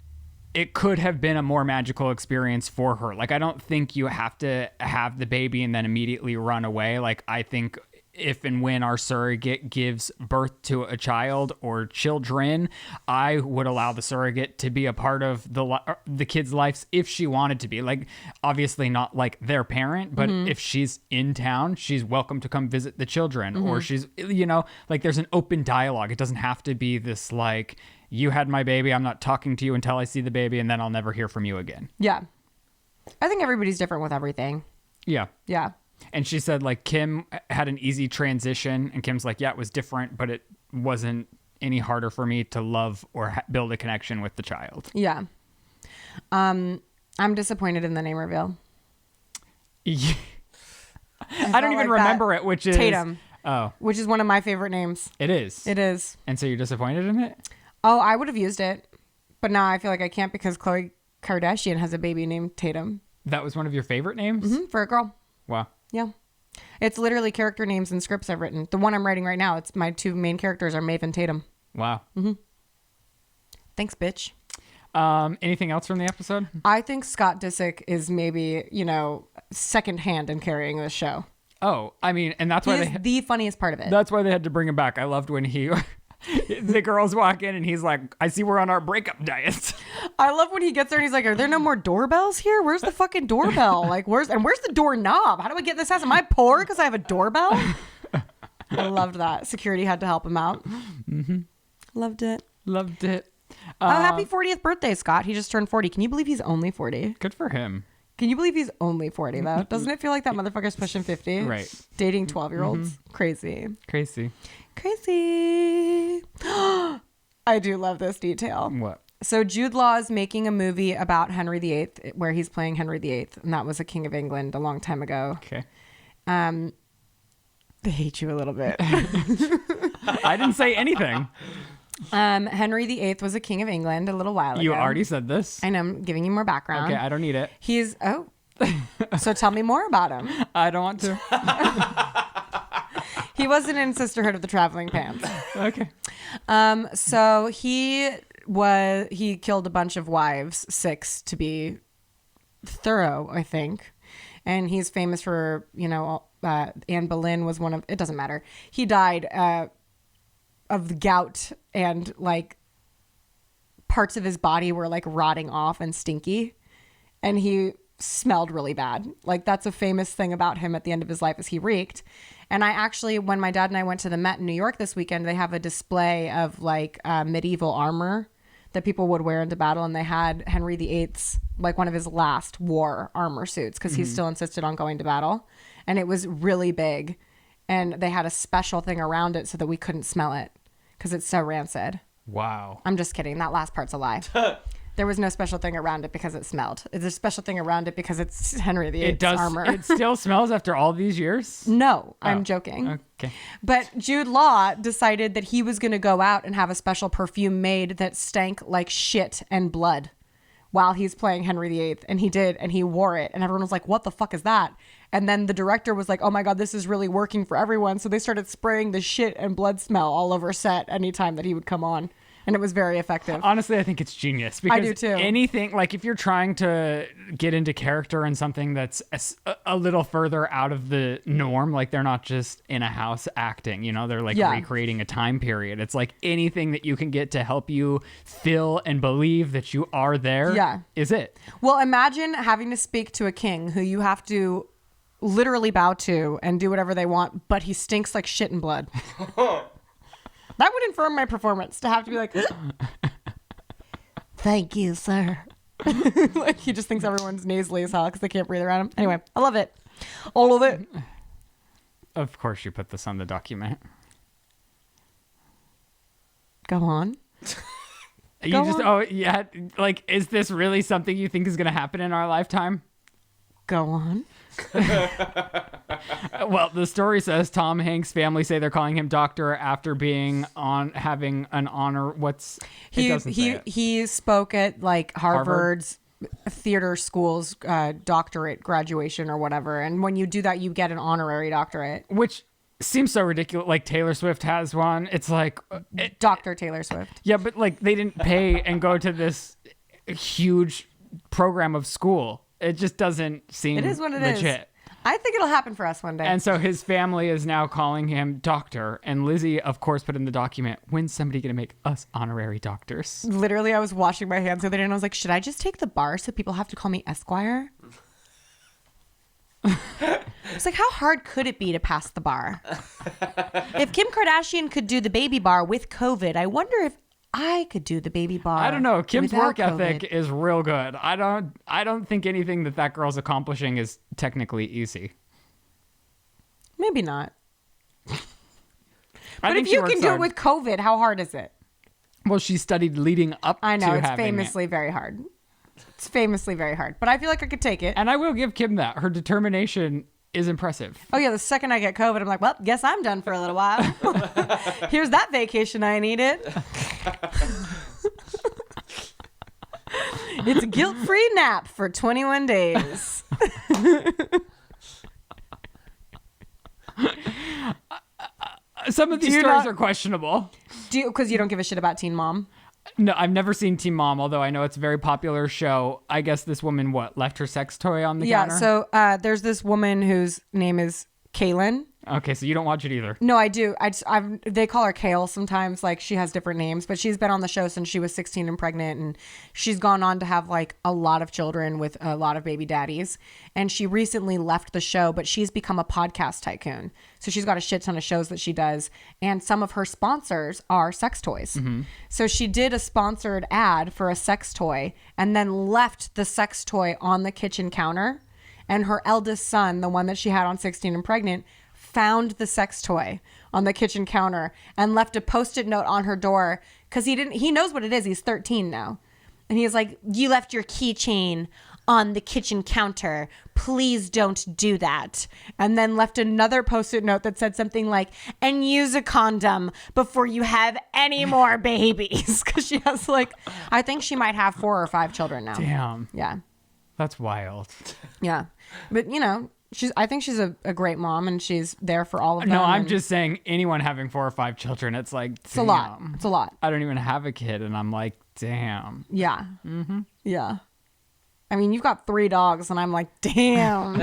it could have been a more magical experience for her. Like, I don't think you have to have the baby and then immediately run away. Like, I think if and when our surrogate gives birth to a child or children, I would allow the surrogate to be a part of the kid's lives if she wanted to be. Like, obviously not like their parent, but if she's in town, she's welcome to come visit the children, or she's, like, there's an open dialogue. It doesn't have to be this like, you had my baby, I'm not talking to you until I see the baby, and then I'll never hear from you again. Yeah. I think everybody's different with everything. Yeah. Yeah. And she said, like, Kim had an easy transition, and Kim's like, yeah, it was different, but it wasn't any harder for me to love or build a connection with the child. Yeah. I'm disappointed in the name reveal. Yeah. I don't even remember it, which is Tatum. Oh. Which is one of my favorite names. It is. It is. And so you're disappointed in it? Oh, I would have used it, but now I feel like I can't, because Khloe Kardashian has a baby named Tatum. That was one of your favorite names? For a girl. Wow. Yeah. It's literally character names and scripts I've written. The one I'm writing right now, it's my two main characters are Maeve and Tatum. Wow. Thanks, bitch. Anything else from the episode? I think Scott Disick is maybe, second hand in carrying this show. Oh, I mean, and that's why He's the funniest part of it. That's why they had to bring him back. I loved when the girls walk in and he's like, I see we're on our breakup diet. I love when he gets there and he's like, are there no more doorbells here? Where's the fucking doorbell? Like, where's the doorknob? How do I get in this house? Am I poor because I have a doorbell? I loved that. Security had to help him out. Loved it. Loved it. Happy 40th birthday, Scott. He just turned 40. Can you believe he's only 40? Good for him. Can you believe he's only 40, though? Doesn't it feel like that motherfucker's pushing 50? Right. Dating 12-year-olds. Crazy. Crazy. I do love this detail. What? So Jude Law is making a movie about Henry VIII, where he's playing Henry VIII, and that was a king of England a long time ago. Okay. They hate you a little bit. I didn't say anything. Henry VIII was a king of England a little while ago. You already said this. I know. I'm giving you more background. Okay, I don't need it. So tell me more about him. I don't want to. He wasn't in Sisterhood of the Traveling Pants. Okay. So he killed a bunch of wives, 6 to be thorough, I think. And he's famous for, Anne Boleyn was one of, it doesn't matter. He died of gout, and like parts of his body were like rotting off and stinky. And he smelled really bad. Like that's a famous thing about him at the end of his life, is he reeked. And I actually, when my dad and I went to the Met in New York this weekend, they have a display of like medieval armor that people would wear into battle. And they had Henry VIII's, like one of his last war armor suits, because he still insisted on going to battle. And it was really big. And they had a special thing around it so that we couldn't smell it because it's so rancid. Wow. I'm just kidding. That last part's a lie. There was no special thing around it because it smelled. There's a special thing around it because it's Henry VIII's armor. It still smells after all these years? No, I'm joking. Okay. But Jude Law decided that he was going to go out and have a special perfume made that stank like shit and blood while he's playing Henry VIII. And he did, and he wore it. And everyone was like, what the fuck is that? And then the director was like, oh my God, this is really working for everyone. So they started spraying the shit and blood smell all over set anytime that he would come on. And it was very effective. Honestly, I think it's genius. Because I do too. Anything, like if you're trying to get into character in something that's a little further out of the norm, like they're not just in a house acting, they're like recreating a time period. It's like anything that you can get to help you feel and believe that you are there is it. Well, imagine having to speak to a king who you have to literally bow to and do whatever they want, but he stinks like shit and blood. That would infirm my performance to have to be like, thank you, sir. Like he just thinks everyone's nasally as hell because they can't breathe around him. Anyway, I love it. All of it. Of course you put this on the document. Go on. Like, is this really something you think is going to happen in our lifetime? Go on. Well, the story says Tom Hanks' family say they're calling him doctor after having an honor. He spoke at like Harvard's theater school's doctorate graduation or whatever, and when you do that, you get an honorary doctorate, which seems so ridiculous. Like Taylor Swift has one. It's like Dr. Taylor Swift. Yeah, but like they didn't pay and go to this huge program of school. It just doesn't seem legit. It is what it is. I think it'll happen for us one day. And so his family is now calling him doctor. And Lizzie, of course, put in the document, when's somebody going to make us honorary doctors? Literally, I was washing my hands the other day and I was like, should I just take the bar so people have to call me Esquire? It's like, how hard could it be to pass the bar? If Kim Kardashian could do the baby bar with COVID, I wonder if I could do the baby bar. I don't know. Kim's work ethic COVID. is real good. I don't think anything that girl's accomplishing is technically easy. Maybe not. But if you can do it with COVID, how hard is it? Well, she studied leading up to having it. I know, it's famously very hard. It's famously very hard. But I feel like I could take it. And I will give Kim that. Her determination is impressive. Oh, yeah. The second I get COVID, I'm like, well, guess I'm done for a little while. Here's that vacation I needed. It's a guilt-free nap for 21 days. Some of these stories are questionable. Because you don't give a shit about Teen Mom? No, I've never seen Teen Mom, although I know it's a very popular show. I guess this woman, left her sex toy on the counter? Yeah, so there's this woman whose name is Kaylin. Okay, so you don't watch it either. No, I do. They call her Kale sometimes. Like, she has different names, but she's been on the show since she was 16 and pregnant, and she's gone on to have like a lot of children with a lot of baby daddies. And she recently left the show, but she's become a podcast tycoon. So she's got a shit ton of shows that she does, and some of her sponsors are sex toys. Mm-hmm. So she did a sponsored ad for a sex toy and then left the sex toy on the kitchen counter. And her eldest son, the one that she had on 16 and pregnant, found the sex toy on the kitchen counter and left a Post-it note on her door because he knows what it is. He's 13 now. And he's like, you left your keychain on the kitchen counter. Please don't do that. And then left another Post-it note that said something like, and use a condom before you have any more babies. Because she has I think she might have 4 or 5 children now. Damn. Yeah. That's wild. Yeah. But, I think she's a great mom, and she's there for all of them. No, I'm and just saying anyone having 4 or 5 children, it's like, it's a lot. It's a lot. I don't even have a kid, and I'm like, damn. Yeah. Mm-hmm. Yeah. I mean, you've got 3 dogs, and I'm like, damn.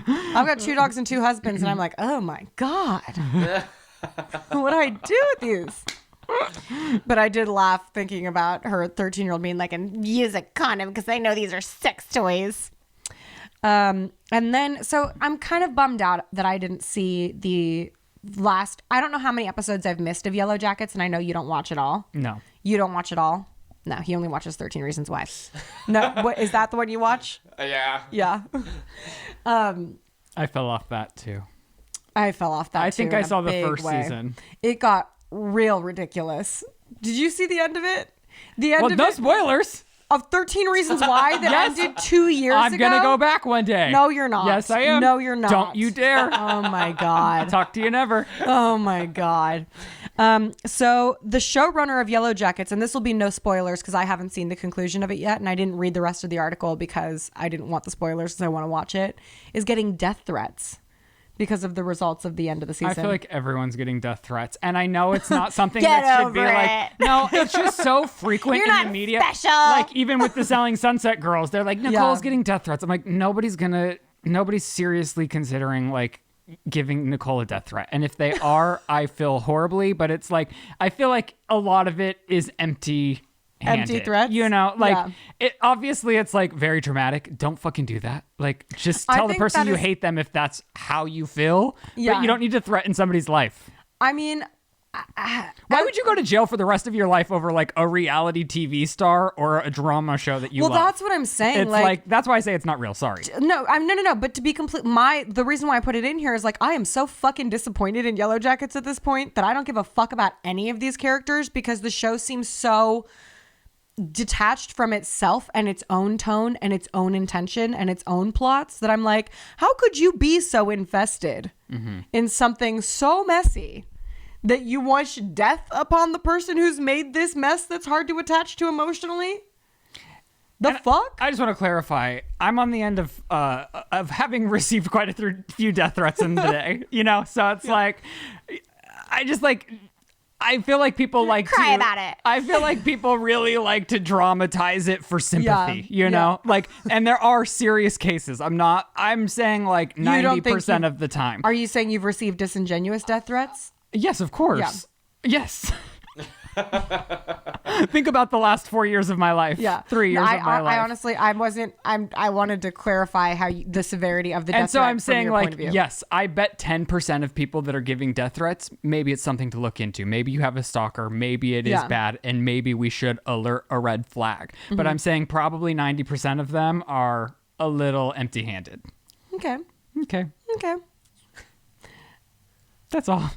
I've got 2 dogs and 2 husbands, and I'm like, oh my God. What do I do with these? But I did laugh thinking about her 13-year-old being like, and use a condom because I know these are sex toys. And then, so I'm kind of bummed out that I didn't see the last, I don't know how many episodes I've missed of Yellow Jackets, and I know you don't watch it all. No. You don't watch it all? No, he only watches 13 Reasons Why. No, what is that the one you watch? Yeah. Yeah. I fell off that too. I fell off that I think too I in a saw the big first way. season. It got real ridiculous. Did you see the end of it? The end Well, of no it spoilers. of 13 Reasons Why that Yes. ended 2 years ago? I'm going to go back one day. No, you're not. Yes, I am. No, you're not. Don't you dare. Oh my God. Talk to you never. Oh my God. So the showrunner of Yellow Jackets, and this will be no spoilers because I haven't seen the conclusion of it yet, and I didn't read the rest of the article because I didn't want the spoilers because I want to watch it, is getting death threats because of the results of the end of the season. I feel like everyone's getting death threats, and I know it's not something Get that should be over like. it. No, it's just so frequent You're in not the media. special. Like even with the Selling Sunset girls, they're like, Nicole's Yeah. getting death threats. I'm like, nobody's seriously considering like giving Nicole a death threat, and if they are, I feel horribly. But it's like I feel like a lot of it is empty threats. You know, like Yeah. it obviously it's like very dramatic. Don't fucking do that. Like just I tell the think person that you is- hate them if that's how you feel. Yeah. But you don't need to threaten somebody's life. I mean, Why would you go to jail for the rest of your life over like a reality TV star or a drama show that you well, love? that's what I'm saying. It's like that's why I say it's not real. Sorry. No, no. But to be complete, the reason why I put it in here is like I am so fucking disappointed in Yellow Jackets at this point that I don't give a fuck about any of these characters because the show seems so detached from itself and its own tone and its own intention and its own plots that I'm like, how could you be so invested in something so messy that you wish death upon the person who's made this mess that's hard to attach to emotionally? The fuck? I just want to clarify. I'm on the end of having received quite a few death threats in the day. You know, so it's like I just like. I feel like people like Cry to about it. I feel like people really like to dramatize it for sympathy, you know? Like, and there are serious cases. I'm saying like You don't think 90% you- of the time. Are you saying you've received disingenuous death threats? Yes, of course. Yes. Think about the last 4 years of my life. Yeah. 3 years of my life. I honestly, I wanted to clarify the severity of the death And so threat I'm from saying, your like, point of view. yes, I bet 10% of people that are giving death threats, maybe it's something to look into. Maybe you have a stalker. Maybe it is Yeah. bad. And maybe we should alert a red flag. Mm-hmm. But I'm saying probably 90% of them are a little empty handed. Okay. Okay. Okay. That's all.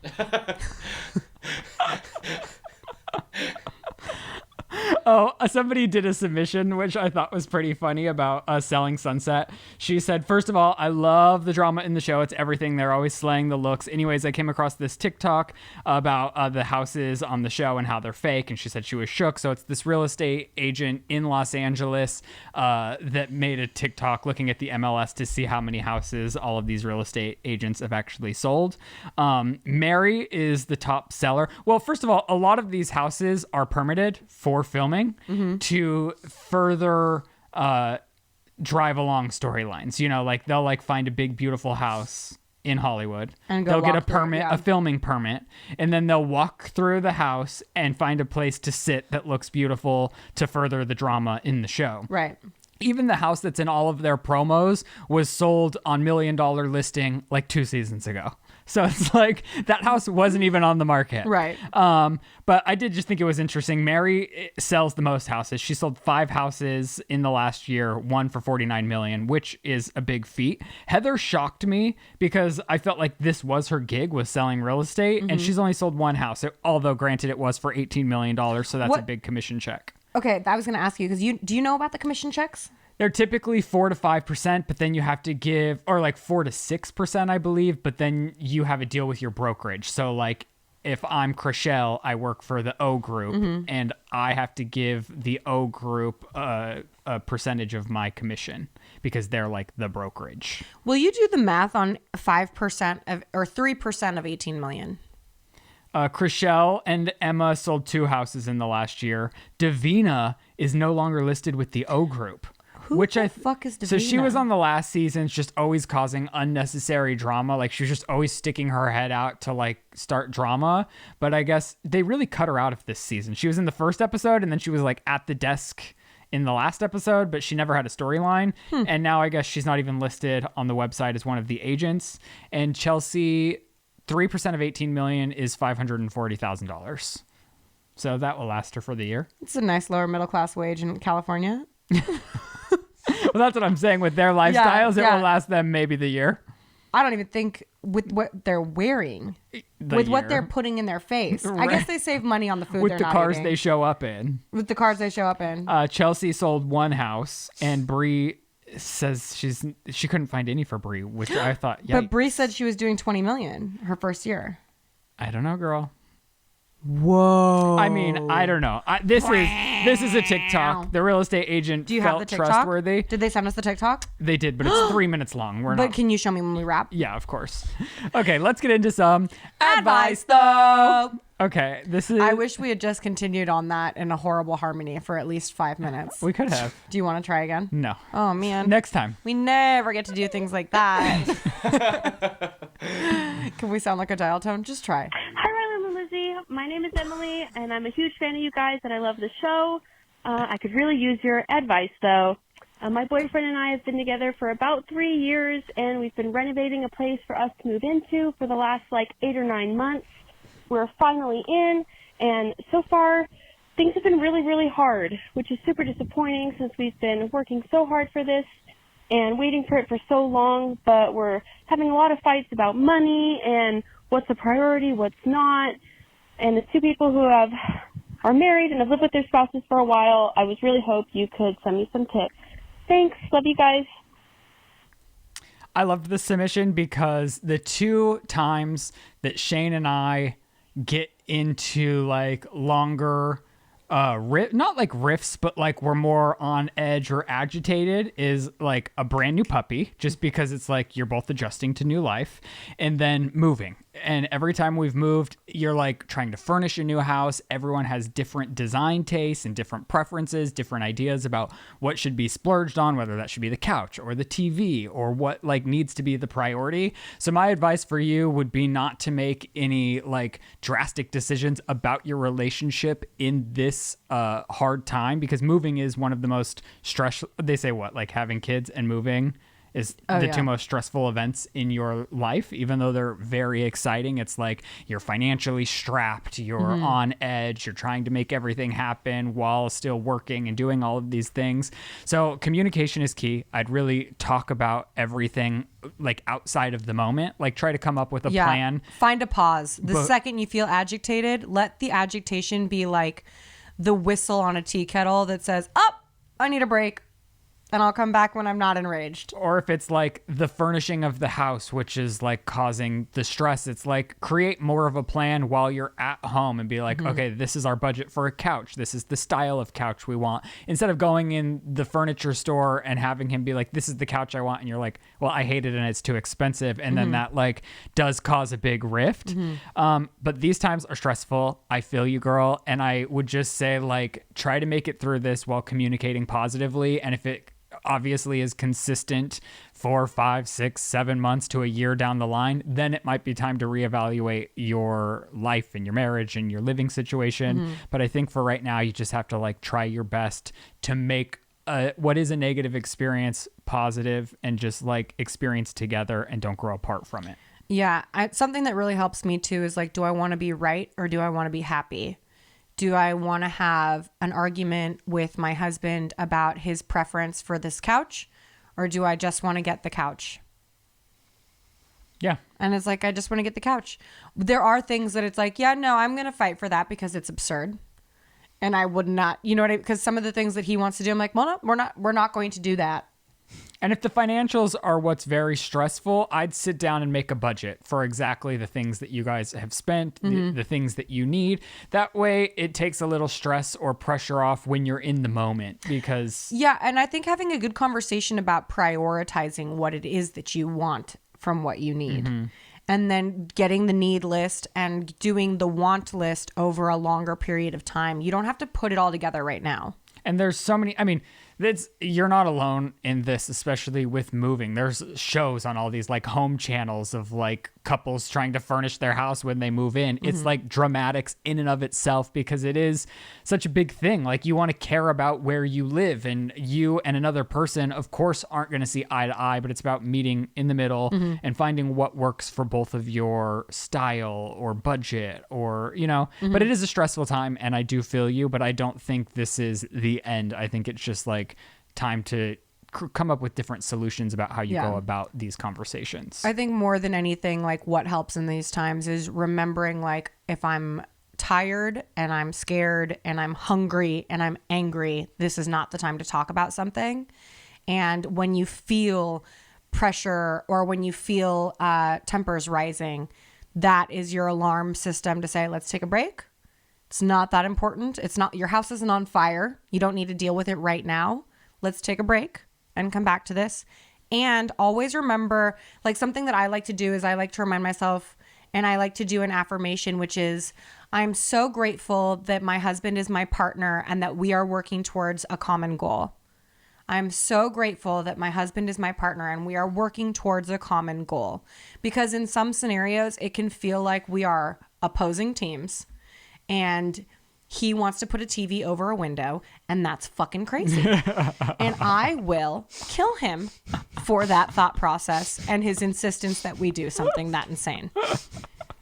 Oh, somebody did a submission, which I thought was pretty funny about Selling Sunset. She said, first of all, I love the drama in the show. It's everything. They're always slaying the looks. Anyways, I came across this TikTok about the houses on the show and how they're fake. And she said she was shook. So it's this real estate agent in Los Angeles that made a TikTok looking at the MLS to see how many houses all of these real estate agents have actually sold. Mary is the top seller. Well, first of all, a lot of these houses are permitted for filming to further drive along storylines. You know, like they'll like find a big, beautiful house in Hollywood. And go they'll get a walk through it, permit, yeah. a filming permit, and then they'll walk through the house and find a place to sit that looks beautiful to further the drama in the show. Right. Even the house that's in all of their promos was sold on $1 Million Listing like 2 seasons ago. So it's like that house wasn't even on the market. Right. But I did just think it was interesting. Mary sells the most houses. She sold 5 houses in the last year, 1 for $49 million, which is a big feat. Heather shocked me because I felt like this was her gig, was selling real estate, and she's only sold 1 house. Although granted it was for $18 million, so that's a What- big commission check. Okay, I was going to ask you because do you know about the commission checks? They're typically 4 to 5%, but then you have to give, or like 4 to 6%, I believe. But then you have a deal with your brokerage. So like if I'm Chriselle, I work for the O group, and I have to give the O group a percentage of my commission because they're like the brokerage. Will you do the math on 5% of or 3% of 18 million? Chriselle and Emma sold 2 houses in the last year. Davina is no longer listed with the O group. Who the fuck is Davina? So she was on the last season, just always causing unnecessary drama. Like she was just always sticking her head out to like start drama. But I guess they really cut her out of this season. She was in the first episode and then she was like at the desk in the last episode, but she never had a storyline. And now I guess she's not even listed on the website as one of the agents. And Chelsea, 3% of 18 million is $540,000. So that will last her for the year. It's a nice lower middle class wage in California. Well, that's what I'm saying. With their lifestyles, it will last them maybe the year. I don't even think with what they're wearing, what they're putting in their face. Right. I guess they save money on the food With they're the not cars eating. they show up in. With the cars they show up in. Chelsea sold 1 house, and Bree says she couldn't find any for Bree, which I thought, But Bree said she was doing 20 million her first year. I don't know, girl. Whoa. I mean, I don't know. This is a TikTok. The real estate agent Do you have felt the TikTok? trustworthy. Did they send us the TikTok? They did, but it's 3 minutes long. We're But not. can you show me when we wrap? Yeah, of course. Okay, let's get into some advice though. Okay, this is. I wish we had just continued on that in a horrible harmony for at least 5 minutes. We could have. Do you want to try again? No. Oh, man. Next time. We never get to do things like that. Can we sound like a dial tone? Just try. Hi, Ryland and Lizzie. My name is Emily, and I'm a huge fan of you guys, and I love the show. I could really use your advice, though. My boyfriend and I have been together for about 3 years, and we've been renovating a place for us to move into for the last, 8 or 9 months. We're finally in, and so far, things have been really, really hard, which is super disappointing since we've been working so hard for this and waiting for it for so long, but we're having a lot of fights about money and what's a priority, what's not. And the 2 people who are married and have lived with their spouses for a while, I was really hope you could send me some tips. Thanks. Love you guys. I loved this submission because the 2 times that Shane and I get into longer not riffs, but we're more on edge or agitated is a brand new puppy, just because it's you're both adjusting to new life, and then moving. And every time we've moved, you're trying to furnish a new house. Everyone has different design tastes and different preferences, different ideas about what should be splurged on, whether that should be the couch or the TV or what needs to be the priority. So my advice for you would be not to make any drastic decisions about your relationship in this hard time, because moving is one of the most stress. They say having kids and moving is the 2 most stressful events in your life, even though they're very exciting. It's you're financially strapped, you're on edge, you're trying to make everything happen while still working and doing all of these things. So communication is key. I'd really talk about everything outside of the moment, try to come up with a plan. Find a pause. The second you feel agitated, let the agitation be the whistle on a tea kettle that says, I need a break. And I'll come back when I'm not enraged. Or if it's the furnishing of the house, which is causing the stress, it's create more of a plan while you're at home and be okay, this is our budget for a couch. This is the style of couch we want. Instead of going in the furniture store and having him be this is the couch I want. And you're well, I hate it and it's too expensive. And then that does cause a big rift. But these times are stressful. I feel you, girl. And I would just say try to make it through this while communicating positively. And if it obviously is consistent 4, 5, 6, 7 months to a year down the line, then it might be time to reevaluate your life and your marriage and your living situation. But I think for right now, you just have to try your best to make what is a negative experience positive and just experience together and don't grow apart from it. Yeah. Something that really helps me too is do I want to be right or do I want to be happy? Do I want to have an argument with my husband about his preference for this couch, or do I just want to get the couch? Yeah. And it's I just want to get the couch. There are things that it's yeah, no, I'm going to fight for that because it's absurd. And I would not, you know what I mean? Because some of the things that he wants to do, I'm well, no, we're not going to do that. And if the financials are what's very stressful, I'd sit down and make a budget for exactly the things that you guys have spent, the things that you need. That way it takes a little stress or pressure off when you're in the moment because... Yeah, and I think having a good conversation about prioritizing what it is that you want from what you need. And then getting the need list and doing the want list over a longer period of time. You don't have to put it all together right now. And there's so many, I mean, you're not alone in this, especially with moving. There's shows on all these like home channels of like couples trying to furnish their house when they move in. It's like dramatics in and of itself because it is such a big thing. Like you want to care about where you live, and you and another person, of course, aren't going to see eye to eye, but it's about meeting in the middle and finding what works for both of your style or budget or, you know, but it is a stressful time and I do feel you, but I don't think this is the end. I think it's just like time to come up with different solutions about how you go about these conversations. I think more than anything, like what helps in these times is remembering, like, if I'm tired and I'm scared and I'm hungry and I'm angry, this is not the time to talk about something. And when you feel pressure or when you feel tempers rising, that is your alarm system to say, let's take a break. It's not that important. It's not, your house isn't on fire. You don't need to deal with it right now. Let's take a break and come back to this. And always remember, like, something that I like to do is I like to remind myself, and I like to do an affirmation, which is, I'm so grateful that my husband is my partner and that we are working towards a common goal. I'm so grateful that my husband is my partner and we are working towards a common goal. Because in some scenarios, it can feel like we are opposing teams and he wants to put a TV over a window, and that's fucking crazy. And I will kill him for that thought process and his insistence that we do something that insane.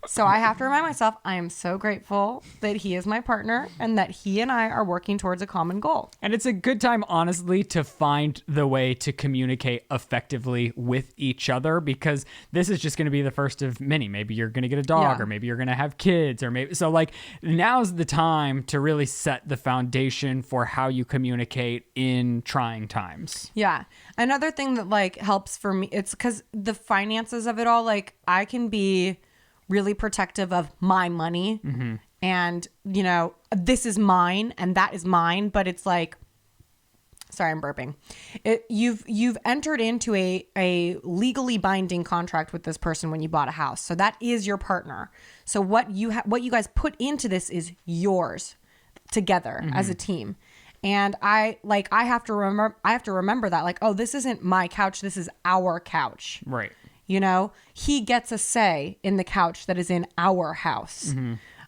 So I have to remind myself, I am so grateful that he is my partner and that he and I are working towards a common goal. And it's a good time, honestly, to find the way to communicate effectively with each other, because this is just going to be the first of many. Maybe you're going to get a dog, or maybe you're going to have kids, or maybe so. Like, now's the time to really set the foundation for how you communicate in trying times. Yeah. Another thing that like helps for me, it's because the finances of it all, like, I can be really protective of my money and, you know, this is mine and that is mine, but it's like, sorry, I'm burping. You've entered into a legally binding contract with this person when you bought a house. So that is your partner. So what you guys put into this is yours together as a team. And I have to remember that, like, oh, this isn't my couch. This is our couch. Right. You know, he gets a say in the couch that is in our house.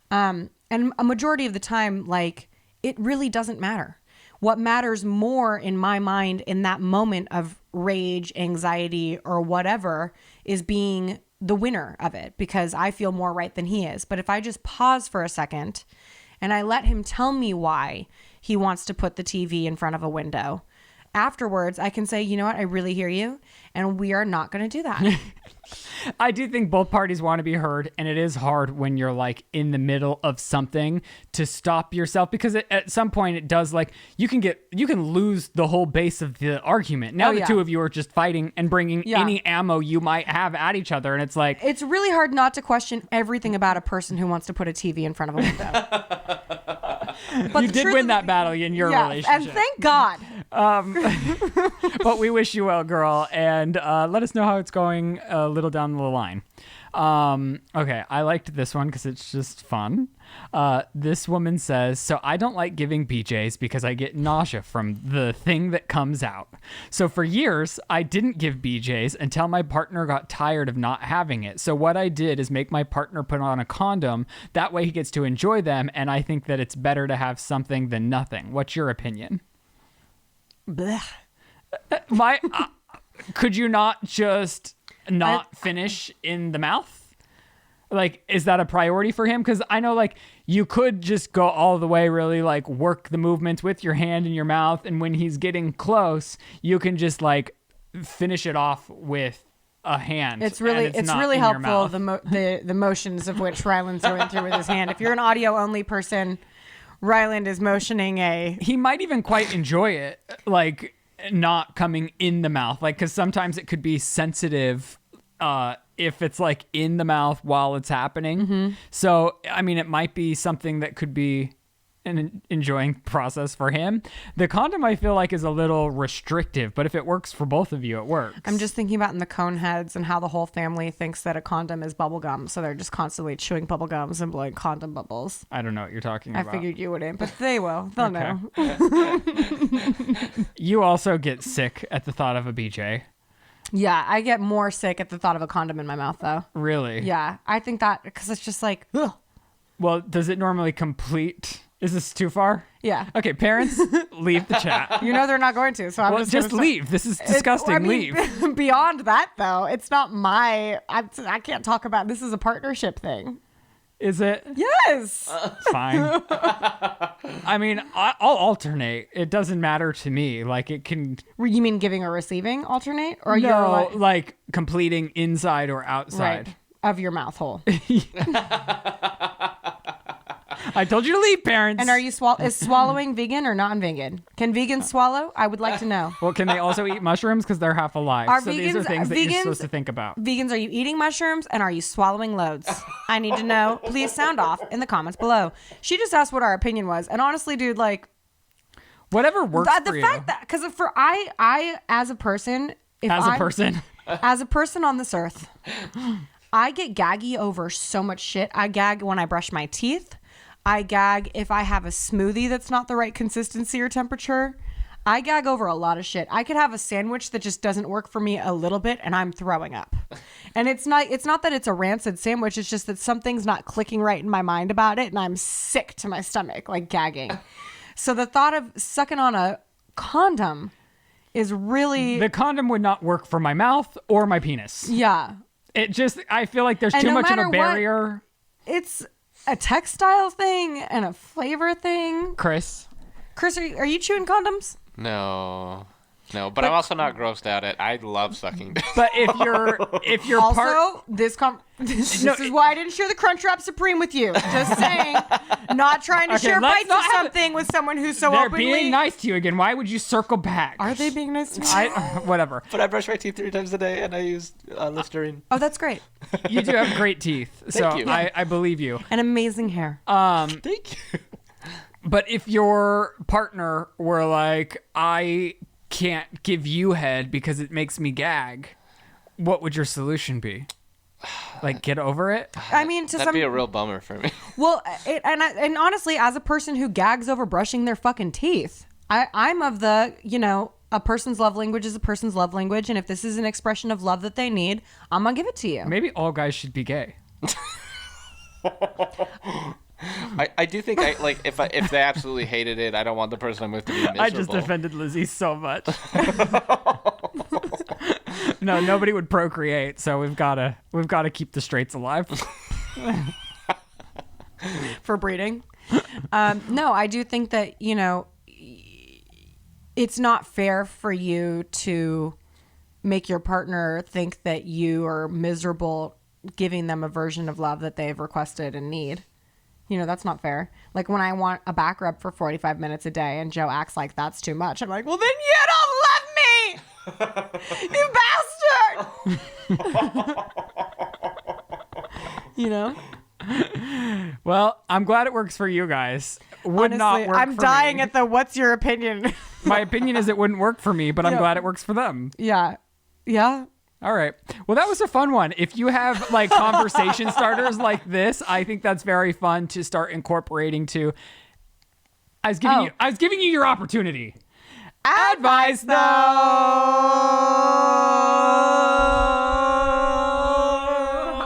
And a majority of the time, like, it really doesn't matter. What matters more in my mind in that moment of rage, anxiety, or whatever is being the winner of it, because I feel more right than he is. But if I just pause for a second and I let him tell me why he wants to put the TV in front of a window, afterwards, I can say, you know what, I really hear you, and we are not going to do that. I do think both parties want to be heard, and it is hard when you're like in the middle of something to stop yourself, because at some point it does, like, you can lose the whole base of the argument. Now the two of you are just fighting and bringing any ammo you might have at each other, and it's like, it's really hard not to question everything about a person who wants to put a TV in front of a window. But you did win that battle in your relationship. And thank God. But we wish you well, girl, and let us know how it's going a little down the line. Okay, I liked this one because it's just fun. This woman says, so I don't like giving BJs because I get nausea from the thing that comes out. So for years, I didn't give BJs until my partner got tired of not having it. So what I did is make my partner put on a condom. That way he gets to enjoy them, and I think that it's better to have something than nothing. What's your opinion? Blech. Could you not just not finish in the mouth? Like, is that a priority for him? Because I know, like, you could just go all the way, really, like, work the movements with your hand in your mouth, and when he's getting close, you can just, like, finish it off with a hand. It's really helpful, the motions of which Ryland's going through with his hand. If you're an audio only person, Ryland is motioning he might even quite enjoy it. Like, not coming in the mouth, like, because sometimes it could be sensitive if it's like in the mouth while it's happening. So I mean, it might be something that could be an enjoying process for him. The condom, I feel like, is a little restrictive, but if it works for both of you, it works. I'm just thinking about in the cone heads and how the whole family thinks that a condom is bubble gum, so they're just constantly chewing bubble gums and blowing condom bubbles. I don't know what you're talking I about. figured you wouldn't, but they will. They'll know. You also get sick at the thought of a BJ. Yeah, I get more sick at the thought of a condom in my mouth, though. Really? Yeah, I think that because it's just like, ugh. Well, does it normally complete? Is this too far? Yeah. Okay, parents, leave the chat. You know they're not going to, so I'm Well, just gonna leave. This is disgusting. Leave. Beyond that, though, it's not my. I can't talk about. This is a partnership thing. Is it? Yes. Fine. I mean, I'll alternate. It doesn't matter to me. Like, it can. You mean giving or receiving alternate, or No, you're like completing inside or outside. right of your mouth hole? I told you to leave, parents. And are you is swallowing vegan or non-vegan? Can vegans swallow? I would like to know. Well, can they also eat mushrooms because they're half alive? Are so these are things that you're supposed to think about. Vegans, are you eating mushrooms and are you swallowing loads? I need to know. Please sound off in the comments below. She just asked what our opinion was, and honestly, dude, like Whatever works the for fact you. that because for I as a person, As a person. as a person on this earth, I get gaggy over so much shit. I gag when I brush my teeth. I gag if I have a smoothie that's not the right consistency or temperature. I gag over a lot of shit. I could have a sandwich that just doesn't work for me a little bit and I'm throwing up. And it's not that it's a rancid sandwich, it's just that something's not clicking right in my mind about it and I'm sick to my stomach, like gagging. So the thought of sucking on a condom is really The condom would not work for my mouth or my penis. yeah. It just, I feel like there's And too no much of matter a what- barrier. It's a textile thing and a flavor thing. Chris. Chris, are you chewing condoms? No, but I'm also not grossed out at. I love sucking. But if you're Also, part, this is why I didn't share the Crunchwrap Supreme with you. Just saying, not trying to Okay, share let's bites not of have something with someone who's so they're openly. being nice to you again. Why would you circle back? Are they being nice to me? Whatever. But I brush my teeth 3 times a day, and I use Listerine. Oh, that's great. You do have great teeth, so you. I believe you. And amazing hair. Thank you. But if your partner were like, I can't give you head because it makes me gag, what would your solution be? Like, get over it? I mean, That'd be a real bummer for me. Well, and honestly, as a person who gags over brushing their fucking teeth, I'm of the, a person's love language is a person's love language, and if this is an expression of love that they need, I'm gonna give it to you. Maybe all guys should be gay. I do think if they absolutely hated it, I don't want the person I'm with to be miserable. I just offended Lizzie so much. No, nobody would procreate, so we've gotta keep the straights alive. For breeding. No, I do think that, it's not fair for you to make your partner think that you are miserable giving them a version of love that they've requested and need. That's not fair. Like when I want a back rub for 45 minutes a day and Joe acts like that's too much, I'm like, well, then you don't love me! You bastard! Well, I'm glad it works for you guys. Would not Honestly, work I'm for dying me. at the what's your opinion? My opinion is it wouldn't work for me, but I'm Yeah. glad it works for them. Yeah. Yeah. All right. Well, that was a fun one. If you have like conversation starters like this, I think that's very fun to start incorporating to. I was giving you your opportunity. Advice though.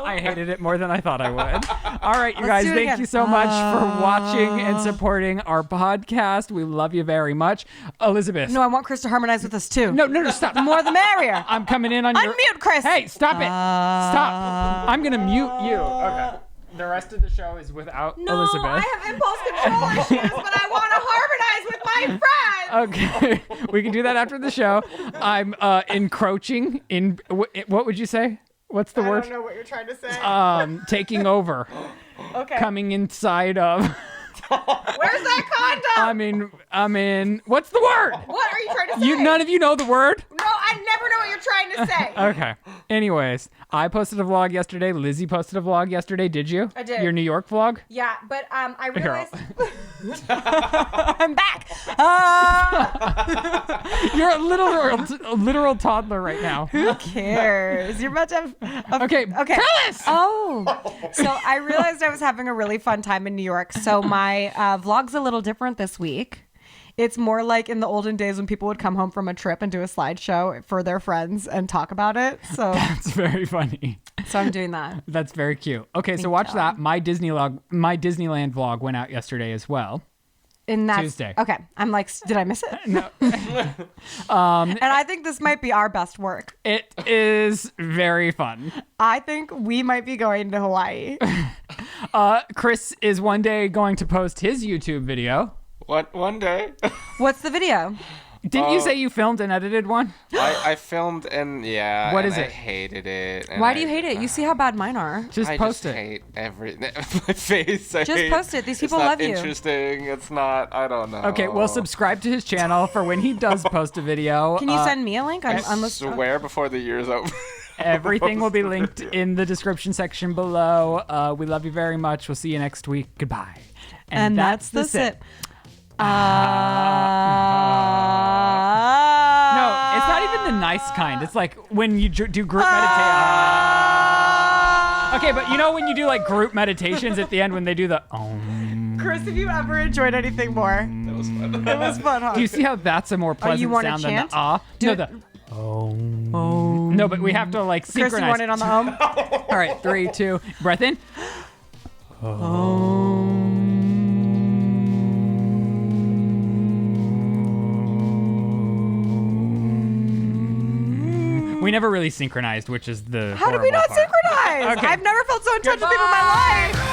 I hated it more than I thought I would. All right, you guys, do it thank again. you so much for watching and supporting our podcast. We love you very much. Elizabeth. No, I want Chris to harmonize with us too. No, stop. The more the merrier. I'm coming in on your... Unmute, Chris. Hey, stop it. Stop. I'm going to mute you. Okay. The rest of the show is without Elizabeth. I have impulse control issues, but I want to harmonize with my friends. Okay. We can do that after the show. I'm encroaching in... What would you say? What's the word? I don't know what you're trying to say. Taking over. Okay. Coming inside of... Where's that condom? I mean, what's the word? What are you trying to say? None of you know the word? No, I never know what you're trying to say. Okay. Anyways, I posted a vlog yesterday. Lizzie posted a vlog yesterday. Did you? I did. Your New York vlog? Yeah, but I Girl. realized I'm back. You're a literal toddler right now. Who cares? You're about to have Okay. Okay. Tell us. Oh, so I realized I was having a really fun time in New York. So my vlog's a little different this week. It's more like in the olden days when people would come home from a trip and do a slideshow for their friends and talk about it. So That's very funny. I'm doing that. That's very cute. Okay, so watch that. My Disneyland vlog went out yesterday as well. And that's Tuesday. Okay. I'm like, did I miss it? No. And I think this might be our best work. It is very fun. I think we might be going to Hawaii. Chris is one day going to post his YouTube video. What one day? What's the video? Didn't you say you filmed and edited one? I filmed and yeah. What and is I it? hated it. and Why do you hate it? You see how bad mine are. Just I post just it. hate every my face. I Just hate- post it. These people it's not love you. Interesting. It's not. I don't know. Okay, well, subscribe to his channel for when he does post a video. Can you send me a link? I swear before the year's over. Everything will be linked in the description section below. We love you very much. We'll see you next week. Goodbye. And that's the sip. No, it's not even the nice kind. It's like when you do group meditation. Okay, but you know when you do like group meditations at the end when they do the Chris, have you ever enjoyed anything more? That was fun. It was fun, huh? Do you see how that's a more pleasant you wanna sound than chant? the ah? Do No, it. the No, but we have to like Chris, synchronize. you want it on the home? All right, 3, 2, breath in. We never really synchronized, which is the How did we horrible not part. synchronize? Okay. I've never felt so in touch with people in my life.